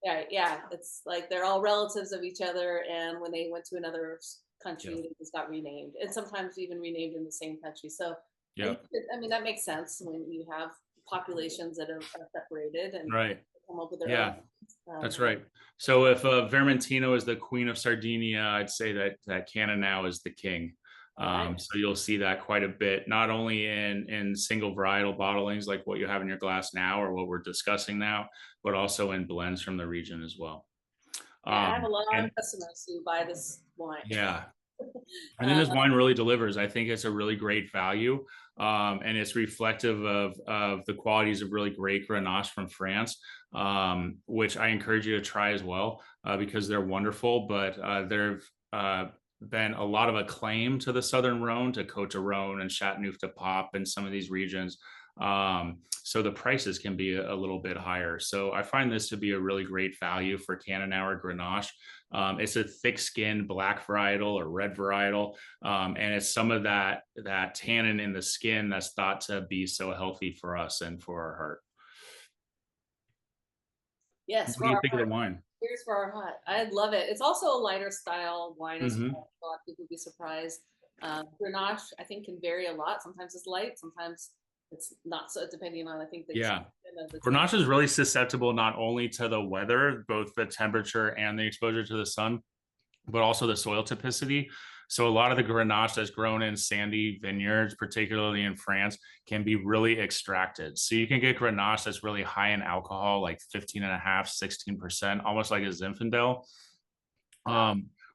Yeah, it's like they're all relatives of each other, and when they went to another country, they just got renamed, and sometimes even renamed in the same country. So yeah, I mean, that makes sense when you have populations that are separated and come up with their own. That's right. So if Vermentino is the queen of Sardinia, I'd say that Cannonau is the king. So you'll see that quite a bit, not only in single varietal bottlings like what you have in your glass now or what we're discussing now, but also in blends from the region as well. I have a lot of customers who buy this wine. Yeah. I think this wine really delivers. I think it's a really great value, and it's reflective of the qualities of really great Grenache from France, which I encourage you to try as well, because they're wonderful. But there've been a lot of acclaim to the Southern Rhone, to Côte d'Rône and Châteauneuf-du-Pape and some of these regions. So the prices can be a little bit higher. So I find this to be a really great value for Cannonau or Grenache. It's a thick-skinned black varietal or red varietal, and it's some of that tannin in the skin that's thought to be so healthy for us and for our heart. Yes. What do you think of the wine? Here's for our heart. I love it. It's also a lighter style wine as well. A lot of people would be surprised. Grenache, I think, can vary a lot. Sometimes it's light, sometimes it's not, so depending on, I think, the Grenache is really susceptible not only to the weather, both the temperature and the exposure to the sun, but also the soil typicity. So a lot of the Grenache that's grown in sandy vineyards, particularly in France, can be really extracted. So you can get Grenache that's really high in alcohol, like 15.5, 16%, almost like a Zinfandel,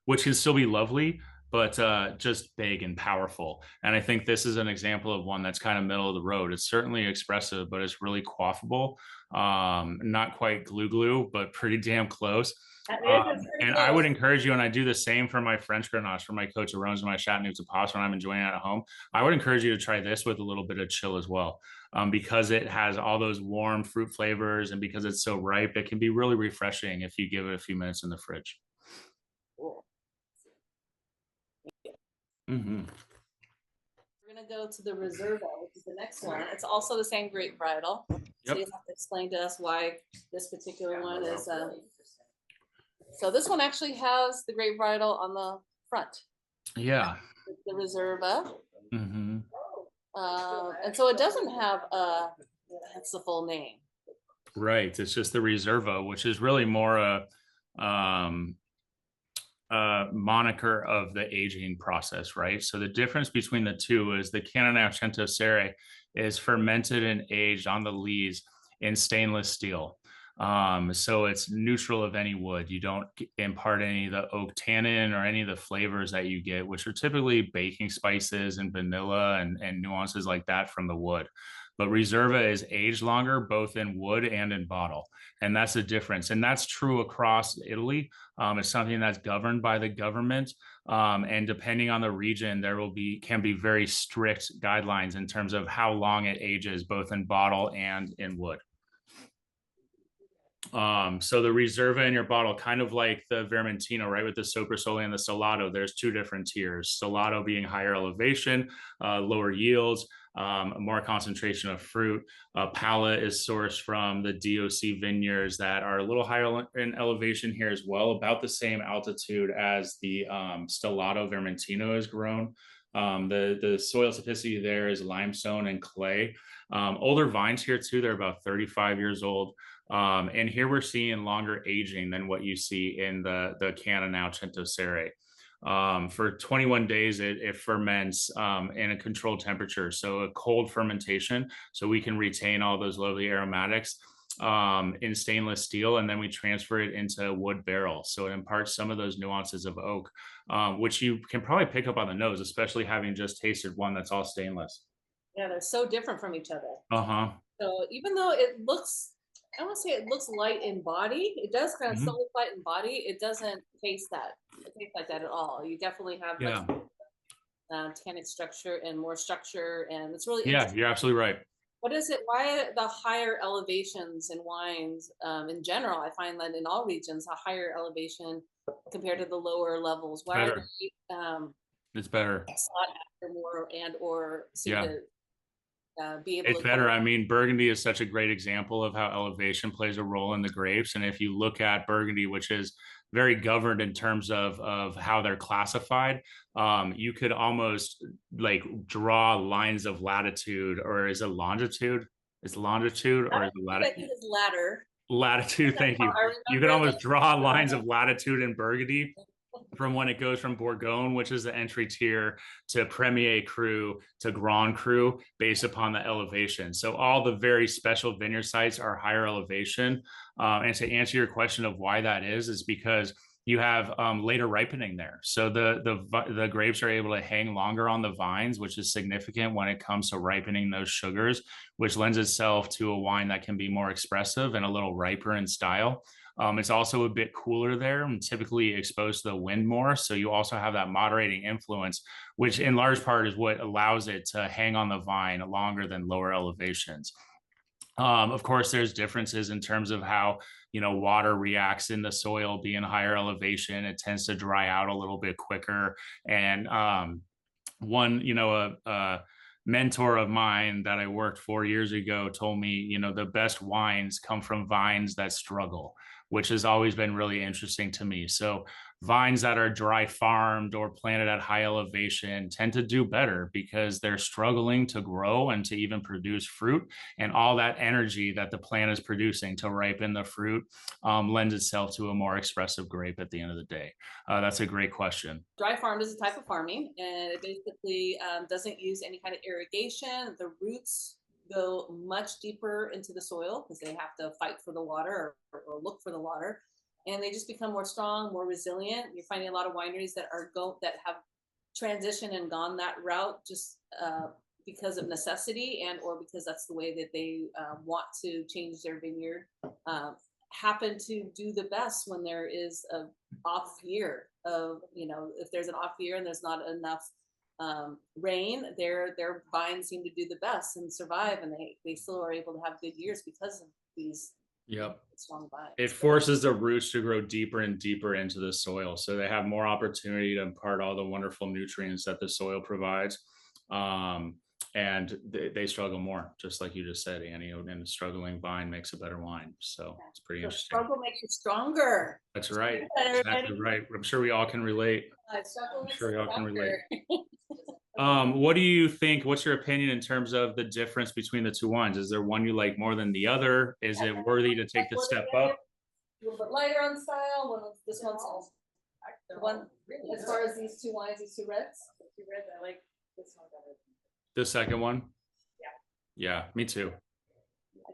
which can still be lovely, but just big and powerful. And I think this is an example of one that's kind of middle of the road. It's certainly expressive, but it's really quaffable. Not quite glue, but pretty damn close. And I would encourage you, and I do the same for my French Grenache, for my Côte d'Rônes and my Châteauneuf-du-Pape when I'm enjoying it at home. I would encourage you to try this with a little bit of chill as well, because it has all those warm fruit flavors, and because it's so ripe, it can be really refreshing if you give it a few minutes in the fridge. Cool. Mm-hmm. We're going to go to the Reserva, which is the next one. It's also the same grape varietal. So you have to explain to us why this particular one is. So this one actually has the grape varietal on the front. Yeah. The Reserva. Mm-hmm. And so it doesn't have that's the full name. Right. It's just the Reserva, which is really more a moniker of the aging process, right? So the difference between the two is the Cannonau Centosere is fermented and aged on the lees in stainless steel. So it's neutral of any wood. You don't impart any of the oak tannin or any of the flavors that you get, which are typically baking spices and vanilla and nuances like that from the wood. But Reserva is aged longer, both in wood and in bottle. And that's the difference. And that's true across Italy. It's something that's governed by the government. And depending on the region, there can be very strict guidelines in terms of how long it ages, both in bottle and in wood. So the Reserva in your bottle, kind of like the Vermentino, right? With the Soprasole and the Stellato, there's two different tiers. Stellato being higher elevation, lower yields, more concentration of fruit. Pala is sourced from the DOC vineyards that are a little higher in elevation here as well, about the same altitude as the Stellato Vermentino is grown. The soil typicity there is limestone and clay. Older vines here too, they're about 35 years old. And here we're seeing longer aging than what you see in the Cananao Centosere. For 21 days, it ferments in a controlled temperature. So a cold fermentation, so we can retain all those lovely aromatics in stainless steel, and then we transfer it into wood barrels. So it imparts some of those nuances of oak, which you can probably pick up on the nose, especially having just tasted one that's all stainless. Yeah, they're so different from each other. Uh-huh. So even though it looks, I don't want to say it looks light in body, it does kind of still look light in body. It doesn't taste that. It tastes like that at all. You definitely have tannic structure and more structure, and it's really interesting. You're absolutely right. What is it? Why the higher elevations in wines in general? I find that in all regions, a higher elevation compared to the lower levels. Why are they it's better sought after more and or seem to be able it's to better. I mean, Burgundy is such a great example of how elevation plays a role in the grapes. And if you look at Burgundy, which is very governed in terms of how they're classified, you could almost like draw lines of latitude, or is it longitude? Is longitude or is it latitude? It's ladder. Latitude, thank you. You could almost draw lines of latitude in Burgundy from when it goes from Bourgogne, which is the entry tier, to Premier Cru, to Grand Cru, based upon the elevation. So all the very special vineyard sites are higher elevation. And to answer your question of why that is because you have later ripening there. So the grapes are able to hang longer on the vines, which is significant when it comes to ripening those sugars, which lends itself to a wine that can be more expressive and a little riper in style. It's also a bit cooler there and typically exposed to the wind more. So you also have that moderating influence, which in large part is what allows it to hang on the vine longer than lower elevations. Of course, there's differences in terms of how, water reacts in the soil. Being higher elevation, it tends to dry out a little bit quicker. And a mentor of mine that I worked 4 years ago told me, the best wines come from vines that struggle, which has always been really interesting to me. So vines that are dry farmed or planted at high elevation tend to do better because they're struggling to grow and to even produce fruit. And all that energy that the plant is producing to ripen the fruit lends itself to a more expressive grape at the end of the day. That's a great question. Dry farmed is a type of farming, and it basically doesn't use any kind of irrigation. The roots go much deeper into the soil because they have to fight for the water or look for the water, and they just become more strong, more resilient. You're finding a lot of wineries that have transitioned and gone that route just because of necessity and or because that's the way that they want to change their vineyard. Happen to do the best when there is a off year of, if there's an off year and there's not enough rain, their vines seem to do the best and survive, and they still are able to have good years because of these strong vines. It forces the roots to grow deeper and deeper into the soil, so they have more opportunity to impart all the wonderful nutrients that the soil provides. And they struggle more, just like you just said, Annie, and a struggling vine makes a better wine. So it's pretty interesting. Struggle makes you stronger. That's right. Exactly right. I'm sure we all can relate. What do you think? What's your opinion in terms of the difference between the two wines? Is there one you like more than the other? Is it worthy to take the step up? A little bit lighter on style. This one's one. As far as these two wines, these two reds. I like this one better. The second one? Yeah. Yeah, me too.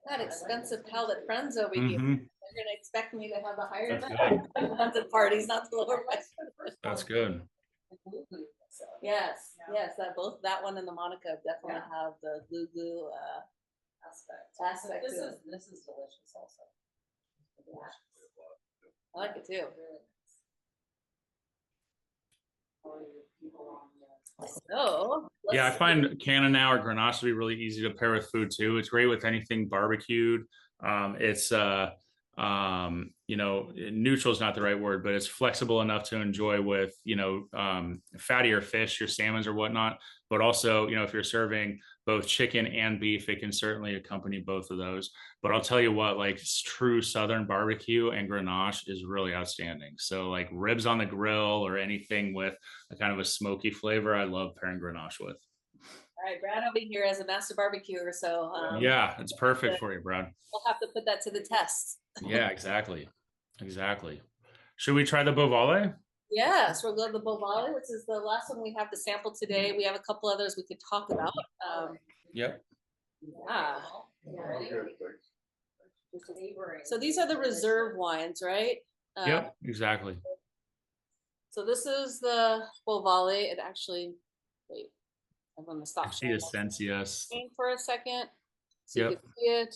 I got expensive palate friends over here. They're gonna expect me to have a higher ones at parties, not the lower price. That's good. Yes, that one and the Monaco definitely have the glue aspect. This is delicious also. I like it too. So I find Cananao or Grenache to be really easy to pair with food too. It's great with anything barbecued. It's you know, neutral is not the right word, but it's flexible enough to enjoy with, you know, fattier fish, your salmons or whatnot. But also, you know, if you're serving both chicken and beef, it can certainly accompany both of those. But I'll tell you what, like true Southern barbecue and Grenache is really outstanding. So like ribs on the grill or anything with a kind of a smoky flavor, I love pairing Grenache with. All right, Brad over here as a master barbecuer, so Yeah, it's perfect for you, Brad. we'll have to put that to the test. Yeah, exactly. Exactly. Should we try the Bovale? Yes, we're going to the Bovale, which is the last one we have to sample today. We have a couple others we could talk about. Yep. So these are the reserve wines, right? Yep, exactly. So this is the Bovale. It actually, wait, I'm going to I stop see Essenzias. for a second. So Yep. you can see it.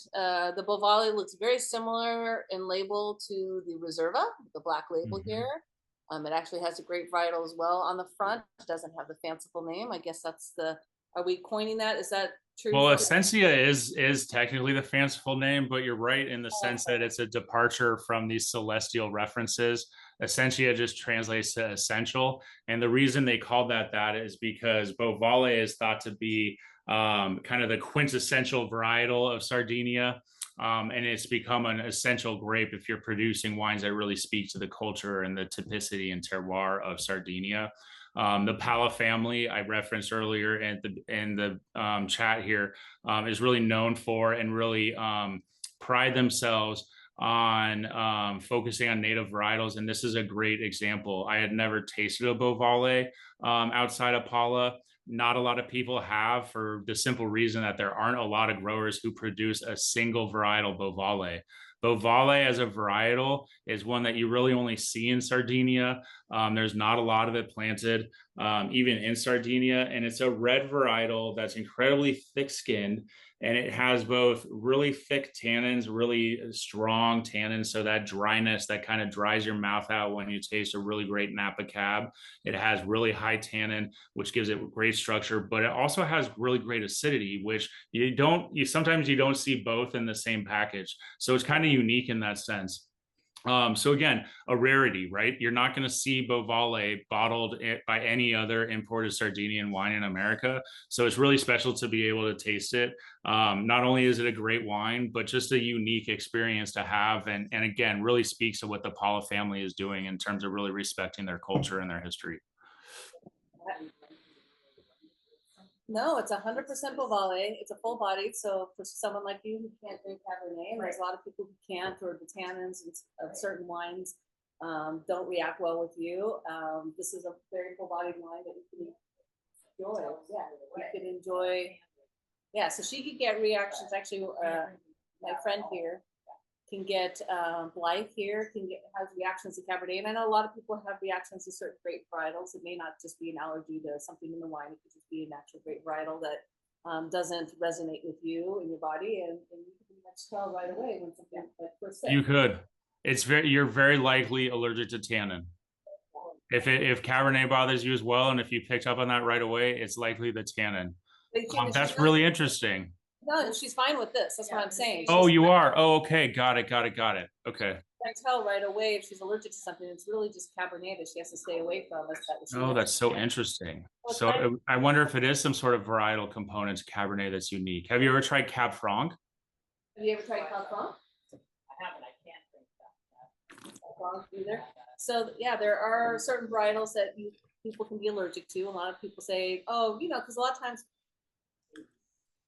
The Bovale looks very similar in label to the Reserva, the black label Mhm. here. It actually has a grape varietal as well on the front. It doesn't have the fanciful name. I guess that's the, are we coining that? Is that true? Well, Essentia is technically the fanciful name, but you're right in the sense that it's a departure from these celestial references. Essentia just translates to essential, and the reason they called that is because Bovale is thought to be kind of the quintessential varietal of Sardinia. And it's become an essential grape if you're producing wines that really speak to the culture and the typicity and terroir of Sardinia. The Pala family I referenced earlier in the chat here is really known for and really pride themselves on focusing on native varietals. And this is a great example. I had never tasted a Bovale outside of Pala. Not a lot of people have, for the simple reason that there aren't a lot of growers who produce a single varietal Bovale. Bovale as a varietal is one that you really only see in Sardinia. There's not a lot of it planted, even in Sardinia. And it's a red varietal that's incredibly thick skinned. And it has both really thick tannins, really strong tannins. So that dryness that kind of dries your mouth out when you taste a really great Napa Cab. It has really high tannin, which gives it great structure, but it also has really great acidity, which sometimes you don't see both in the same package. So it's kind of unique in that sense. So again, a rarity, right? You're not going to see Bovale bottled by any other imported Sardinian wine in America. So it's really special to be able to taste it. Not only is it a great wine, but just a unique experience to have. And again, really speaks to what the Paula family is doing in terms of really respecting their culture and their history. No, it's 100% Bovale. It's a full bodied. So for someone like you who can't drink Cabernet, and there's a lot of people who can't, or the tannins of certain wines don't react well with you. This is a very full bodied wine that you can enjoy. Yeah, you could enjoy. Yeah, so she could get reactions. Actually, my friend here can get Blythe here has reactions to Cabernet, and I know a lot of people have reactions to certain grape varietals. It may not just be an allergy to something in the wine; it could just be a natural grape varietal that doesn't resonate with you and your body, and you can pretty much tell right away when something like first sip. You could. You're very likely allergic to tannin. If Cabernet bothers you as well, and if you picked up on that right away, it's likely the tannin. That's really interesting. No, she's fine with this. That's what I'm saying. Oh, you are? Oh, okay. Got it. Okay. I tell right away if she's allergic to something. It's really just Cabernet that she has to stay away from. Oh, that's so interesting. So I wonder if it is some sort of varietal component to Cabernet that's unique. Have you ever tried Cab Franc? Have you ever tried Cab Franc? I haven't, I can't drink that. Franc either. So yeah, there are certain varietals that people can be allergic to. A lot of people say, oh, because a lot of times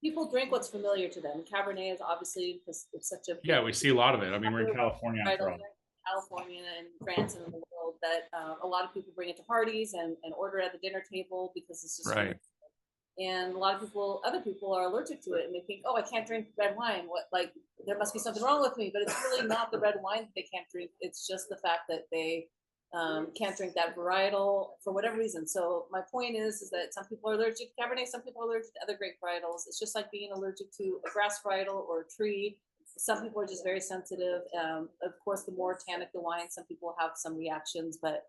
people drink what's familiar to them. Cabernet is obviously because it's such a we see a lot of it. I mean, we're in California. California and France and in the world that a lot of people bring it to parties and order at the dinner table because it's just right. And a lot of other people are allergic to it, and they think, oh, I can't drink red wine. There must be something wrong with me. But it's really not the red wine that they can't drink. It's just the fact that they can't drink that varietal for whatever reason. So my point is that some people are allergic to Cabernet, some people are allergic to other grape varietals. It's just like being allergic to a grass varietal or a tree. Some people are just very sensitive. Of course, the more tannic the wine, some people have some reactions, but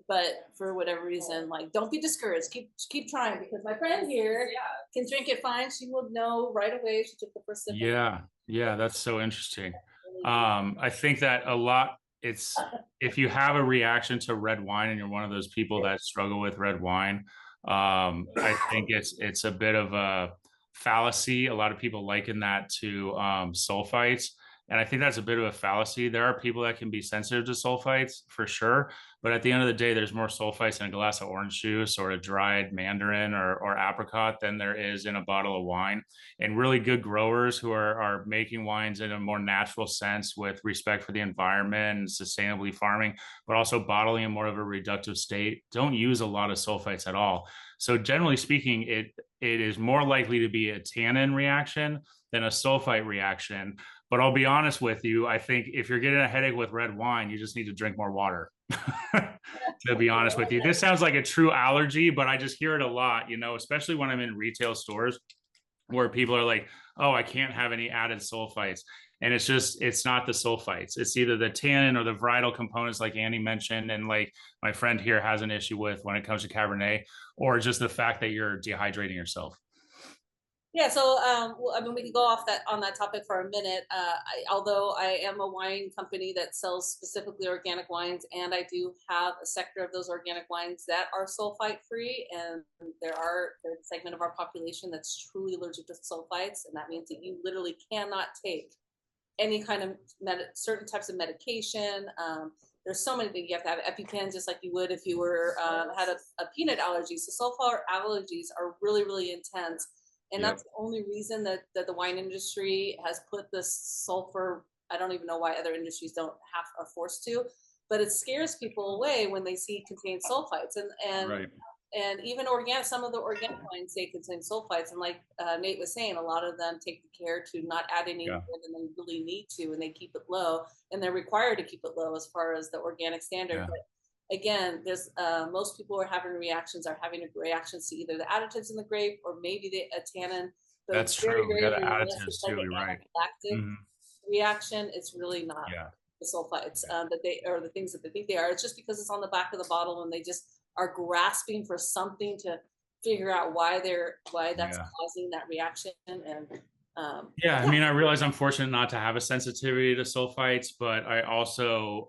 but for whatever reason, don't be discouraged. Keep trying, because my friend here can drink it fine. She will know right away. She took the first sip. Yeah, that's so interesting. I think that a lot, if you have a reaction to red wine and you're one of those people that struggle with red wine, I think it's a bit of a fallacy. A lot of people liken that to sulfites. And I think that's a bit of a fallacy. There are people that can be sensitive to sulfites for sure. But at the end of the day, there's more sulfites in a glass of orange juice or a dried mandarin or apricot than there is in a bottle of wine. And really good growers who are making wines in a more natural sense with respect for the environment and sustainably farming, but also bottling in more of a reductive state, don't use a lot of sulfites at all. So generally speaking, it is more likely to be a tannin reaction than a sulfite reaction. But I'll be honest with you, I think if you're getting a headache with red wine, you just need to drink more water. To be honest with you, this sounds like a true allergy, but I just hear it a lot, especially when I'm in retail stores where people are like, oh, I can't have any added sulfites. And it's not the sulfites. It's either the tannin or the varietal components like Annie mentioned, and like my friend here has an issue with when it comes to Cabernet, or just the fact that you're dehydrating yourself. Yeah, so we can go off on that topic for a minute. Although I am a wine company that sells specifically organic wines, and I do have a sector of those organic wines that are sulfite free, and there's a segment of our population that's truly allergic to sulfites, and that means that you literally cannot take any kind of certain types of medication. There's so many things. You have to have EpiPen just like you would if you were had a peanut allergy. So sulfur allergies are really, really intense. And that's the only reason that the wine industry has put this sulfur. I don't even know why other industries are forced to, but it scares people away when they see it contains sulfites. And even some of the organic wines say contain sulfites. And like Nate was saying, a lot of them take the care to not add any more than they really need to, and they keep it low, and they're required to keep it low as far as the organic standard. But again, there's most people are having reactions to either the additives in the grape or maybe a tannin. That's true. The additives too. You're right. Reaction. It's really not the sulfites that they or the things that they think they are. It's just because it's on the back of the bottle and they just are grasping for something to figure out why that's causing that reaction. And I realize I'm fortunate not to have a sensitivity to sulfites, but I also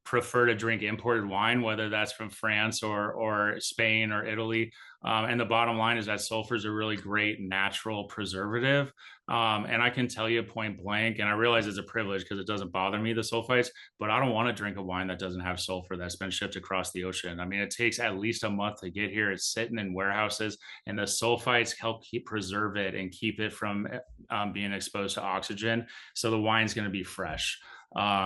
prefer to drink imported wine, whether that's from France or Spain or Italy. And the bottom line is that sulfur is a really great natural preservative. And I can tell you point blank, and I realize it's a privilege because it doesn't bother me, the sulfites, but I don't want to drink a wine that doesn't have sulfur that's been shipped across the ocean. I mean, it takes at least a month to get here. It's sitting in warehouses, and the sulfites help preserve it and keep it from being exposed to oxygen. So the wine's going to be fresh.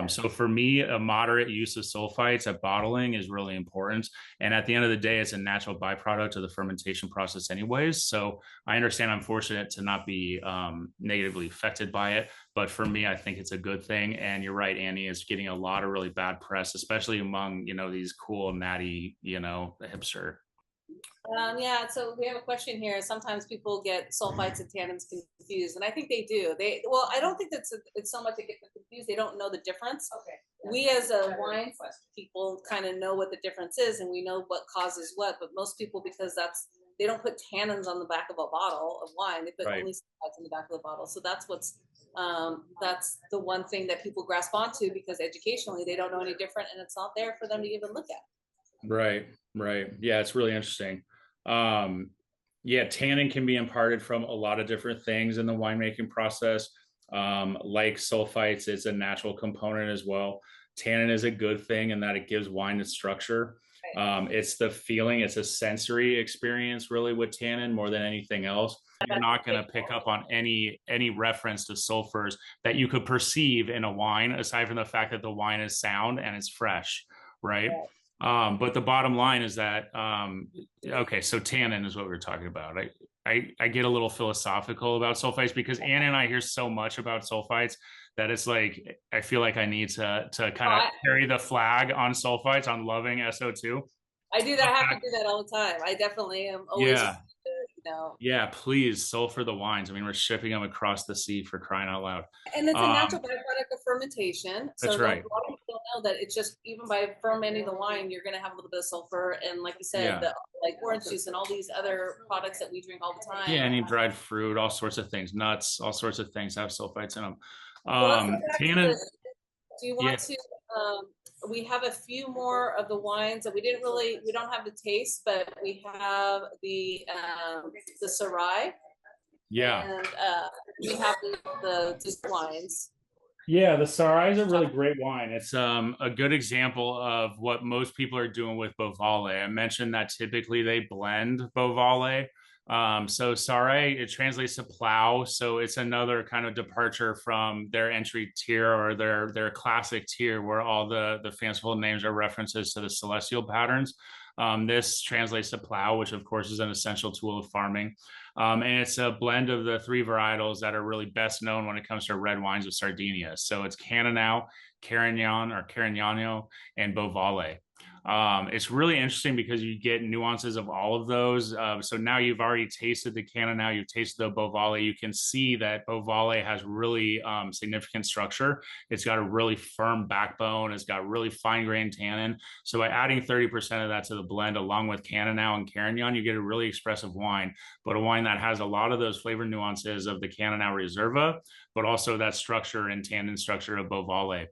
So for me, a moderate use of sulfites at bottling is really important. And at the end of the day, it's a natural byproduct of the fermentation process anyways. So I understand I'm fortunate to not be negatively affected by it. But for me, I think it's a good thing. And you're right, Annie is getting a lot of really bad press, especially among, these cool, natty, hipster. So we have a question here. Sometimes people get sulfites and tannins confused, and I think they do. I don't think it's so much they get confused. They don't know the difference. Okay. We as a wine people kind of know what the difference is, and we know what causes what. But most people, because they don't put tannins on the back of a bottle of wine. They put only sulfites on the back of the bottle. So that's the one thing that people grasp onto, because educationally they don't know any different, and it's not there for them to even look at. Right. Yeah, it's really interesting. Tannin can be imparted from a lot of different things in the winemaking process. Like sulfites, it's a natural component as well. Tannin is a good thing in that it gives wine its structure. It's the feeling, it's a sensory experience really with tannin more than anything else. You're not going to pick up on any reference to sulfurs that you could perceive in a wine, aside from the fact that the wine is sound and it's fresh, right? But the bottom line is that, so tannin is what we were talking about. I get a little philosophical about sulfites because Anna and I hear so much about sulfites that it's like, I feel like I need to kind of carry the flag on sulfites, on loving SO2. I do that. I have to do that all the time. I definitely am always, Yeah, please sulfur the wines. I mean, we're shipping them across the sea, for crying out loud. And it's a natural byproduct of fermentation. So that's right. A lot of people don't know that it's just, even by fermenting the wine, you're going to have a little bit of sulfur. And like you said, like orange juice and all these other products that we drink all the time. Yeah, any dried fruit, all sorts of things, nuts, all sorts of things have sulfites in them. Well, let's go back to Tannin, do you yeah, want to, we have a few more of the wines that we don't have the taste, but we have the Sarai yeah. and, we have the just wines. Yeah, the Sarai is a really great wine. It's a good example of what most people are doing with Bovale. I mentioned that typically they blend Bovale. So Sarai, it translates to plow. So it's another kind of departure from their entry tier or their classic tier where all the fanciful names are references to the celestial patterns. This translates to plow, which of course is an essential tool of farming. And it's a blend of the three varietals that are really best known when it comes to red wines of Sardinia. So it's Cannonau, Carignan or Carignano, and Bovale. It's really interesting because you get nuances of all of those. So now you've already tasted the Cannonau, you've tasted the Bovale. You can see that Bovale has really significant structure. It's got a really firm backbone. It's got really fine-grained tannin. So by adding 30% of that to the blend, along with Cannonau and Carignan, you get a really expressive wine, but a wine that has a lot of those flavor nuances of the Cannonau Reserva, but also that structure and tannin structure of Bovale.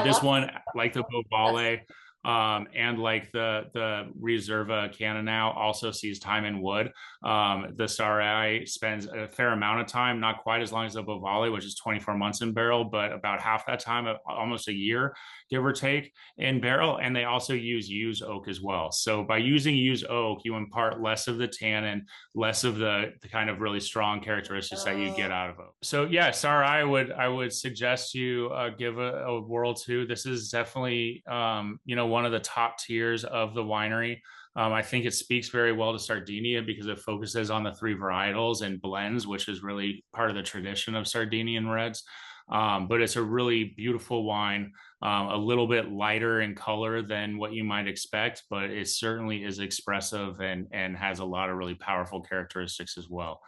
This one, like the Bovale, and like the Reserva Cannonau, also sees time in wood. The Sarai spends a fair amount of time, not quite as long as the Bovale, which is 24 months in barrel, but about half that time, almost a year, give or take, in barrel. And they also use used oak as well. So by using used oak, you impart less of the tannin, less of the kind of really strong characteristics that you get out of oak. So yeah, Sarai, I would suggest you give a whirl to. This is definitely one of the top tiers of the winery. I think it speaks very well to Sardinia because it focuses on the three varietals and blends, which is really part of the tradition of Sardinian reds. But it's a really beautiful wine, a little bit lighter in color than what you might expect, but it certainly is expressive and has a lot of really powerful characteristics as well.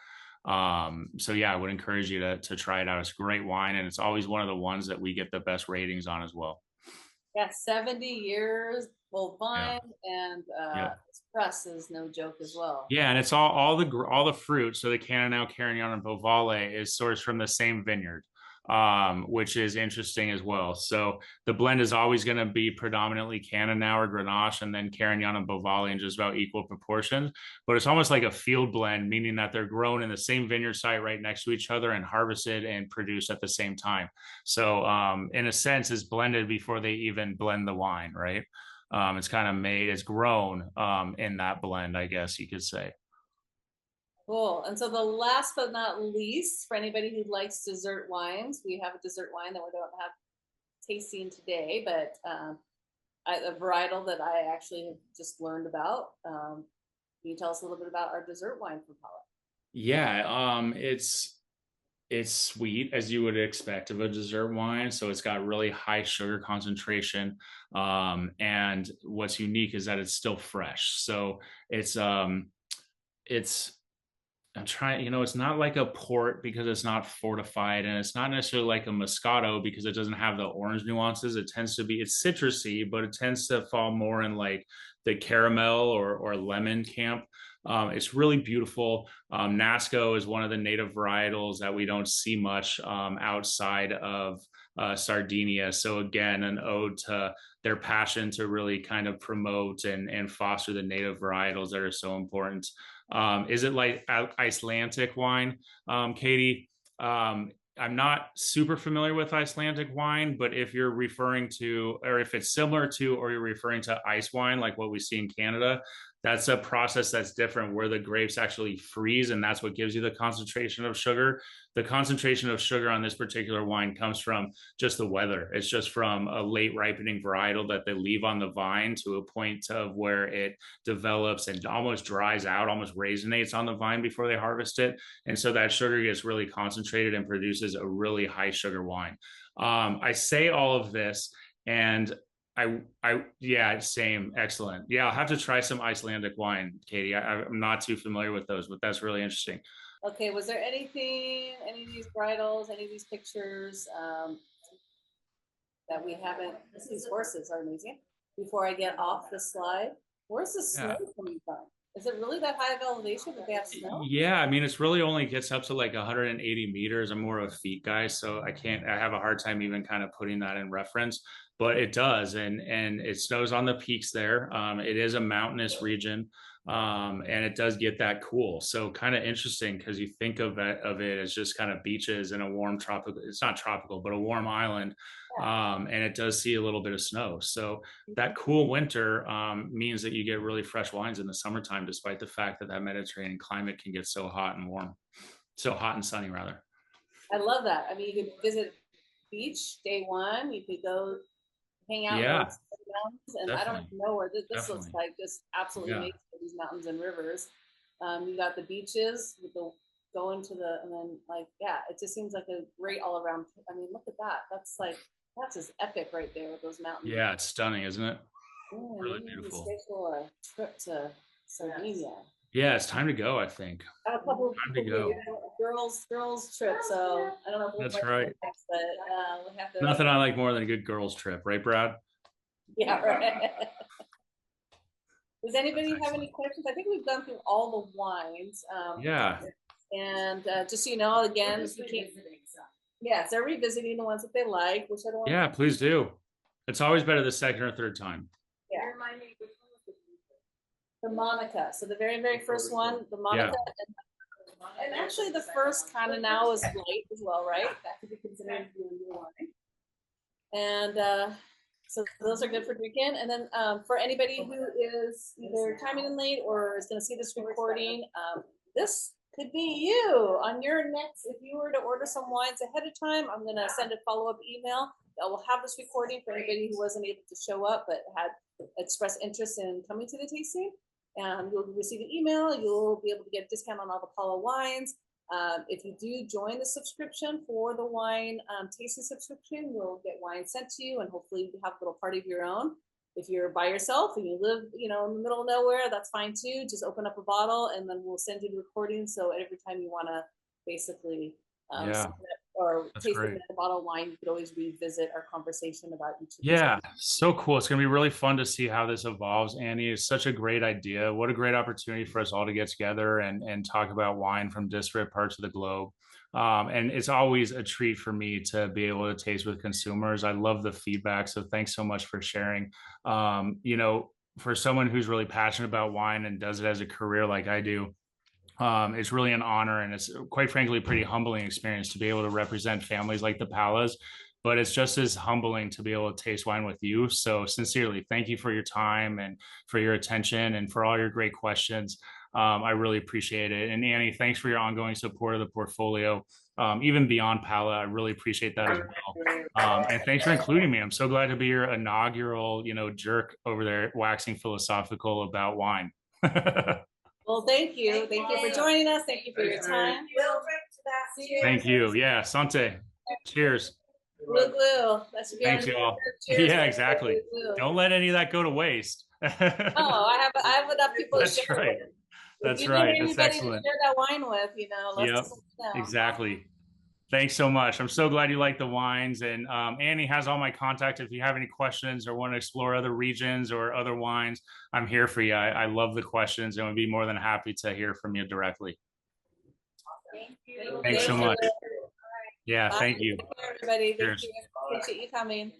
So yeah, I would encourage you to try it out. It's a great wine, and it's always one of the ones that we get the best ratings on as well. Yeah, 70 years old vine, and Yeah. its press is no joke as well. Yeah, and it's all the fruit. So the Cannonau, Carignan, and Bovale is sourced from the same vineyard, which is interesting as well. So the blend is always going to be predominantly Cannonau or Grenache, and then Carignan and Bovale in just about equal proportions. But it's almost like a field blend, meaning that they're grown in the same vineyard site right next to each other and harvested and produced at the same time. So in a sense, it's blended before they even blend the wine, right? It's kind of made, it's grown in that blend, I guess you could say. Cool. And so the last but not least, for anybody who likes dessert wines, we have a dessert wine that we don't have tasting today, but a varietal that I actually have just learned about. Can you tell us a little bit about our dessert wine from Paula? Yeah, it's sweet as you would expect of a dessert wine. So it's got really high sugar concentration. And what's unique is that it's still fresh. So it's I'm trying, it's not like a port because it's not fortified, and it's not necessarily like a Moscato because it doesn't have the orange nuances. It tends to be, it's citrusy, but it tends to fall more in like the caramel or lemon camp. It's really beautiful. Nasco is one of the native varietals that we don't see much outside of Sardinia. So again, an ode to their passion to really kind of promote and foster the native varietals that are so important. Is it like Icelandic wine, Katie? I'm not super familiar with Icelandic wine, but if you're referring to, or if it's similar to, or you're referring to ice wine, like what we see in Canada, that's a process that's different where the grapes actually freeze, and that's what gives you the concentration of sugar. The concentration of sugar on this particular wine comes from just the weather. It's just from a late ripening varietal that they leave on the vine to a point of where it develops and almost dries out, almost raisinates on the vine before they harvest it. And so that sugar gets really concentrated and produces a really high sugar wine. I say all of this, and yeah, same, excellent. Yeah, I'll have to try some Icelandic wine, Katie. I'm not too familiar with those, but that's really interesting. Okay, was there anything, any of these varietals, any of these pictures that we haven't, these horses are amazing. Before I get off the slide, where's the snow coming from? Is it really that high of elevation that they have snow? Yeah, I mean, it's really only gets up to like 180 meters. I'm more of a feet guy, so I have a hard time even kind of putting that in reference, but it does, and it snows on the peaks there. It is a mountainous region, and it does get that cool. So kind of interesting because you think of it as just kind of beaches and a warm tropical. It's not tropical, but a warm island, and it does see a little bit of snow. So that cool winter means that you get really fresh wines in the summertime, despite the fact that that Mediterranean climate can get so hot and warm, so hot and sunny rather. I love that. I mean, you could visit beach day one. You could go hang out in Yeah, the mountains, and I don't definitely. even know where this looks Definitely. like. Just absolutely Yeah. amazing, these mountains and rivers. You got the beaches with the going to the, and then like, yeah, it just seems like a great all around. I mean, look at that. That's just epic right there with those mountains. Yeah, it's stunning, isn't it? Yeah, Really maybe we beautiful. schedule a trip to Sardinia. Yeah, it's time to go, I think. Got a couple of Time to people go. girls trip, so I don't know if we'll That's invite right. them next, but we have to. Nothing I like more than a good girls trip, right, Brad? Yeah, right. Does anybody That's have any questions? I think we've gone through all the wines. Yeah, And just so you know, again, We're just you can't, revisiting some. yes, they're revisiting the ones that they like, which I don't. yeah, please do. It's always better the second or third time. Yeah. Remind me, which one was the The Monica. So the very, very first one, the Monica, and actually the first kind of now is light as well, right? That could be considered to be a new wine. And so those are good for drinking. And then for anybody who is either chiming in late or is going to see this recording, this could be you on your next. If you were to order some wines ahead of time, I'm going to send a follow-up email that will have this recording for anybody who wasn't able to show up but had expressed interest in coming to the tasting. And you'll receive an email. You'll be able to get a discount on all the Paula wines. If you do join the subscription for the wine tasting subscription, you'll get wine sent to you, and hopefully you have a little party of your own. If you're by yourself and you live, in the middle of nowhere, that's fine too. Just open up a bottle, and then we'll send you the recording. So every time you want to basically or That's taste great. a bottle of wine, you could always revisit our conversation about each of these. Yeah, so cool. It's going to be really fun to see how this evolves. Annie, it's such a great idea. What a great opportunity for us all to get together and talk about wine from disparate parts of the globe. And it's always a treat for me to be able to taste with consumers. I love the feedback. So thanks so much for sharing. For someone who's really passionate about wine and does it as a career like I do, it's really an honor, and it's quite frankly a pretty humbling experience to be able to represent families like the Palas. But it's just as humbling to be able to taste wine with you. So sincerely, thank you for your time and for your attention and for all your great questions. I really appreciate it. And Annie, thanks for your ongoing support of the portfolio, even beyond Pala. I really appreciate that as well. And thanks for including me. I'm so glad to be your inaugural, jerk over there, waxing philosophical about wine. Well, thank you. Thank you for joining us. Thank you for your time. We'll drink to that. See you. Thank you. Yeah, Sante. Cheers. Glue, glue. That should be Thanks, on y'all. Cheers. Yeah, exactly. Glue. Don't let any of that go to waste. Oh, I have enough people to That's share right. with. That's If you right. need That's anybody excellent. to share that wine with, let's Yep, just let me know. exactly. Thanks so much. I'm so glad you like the wines. And Annie has all my contact. If you have any questions or want to explore other regions or other wines, I'm here for you. I love the questions and would be more than happy to hear from you directly. Thank you. Thanks so Thank you. much. Yeah, Bye. thank you. Take care, everybody. Thank Cheers. you. Appreciate you coming.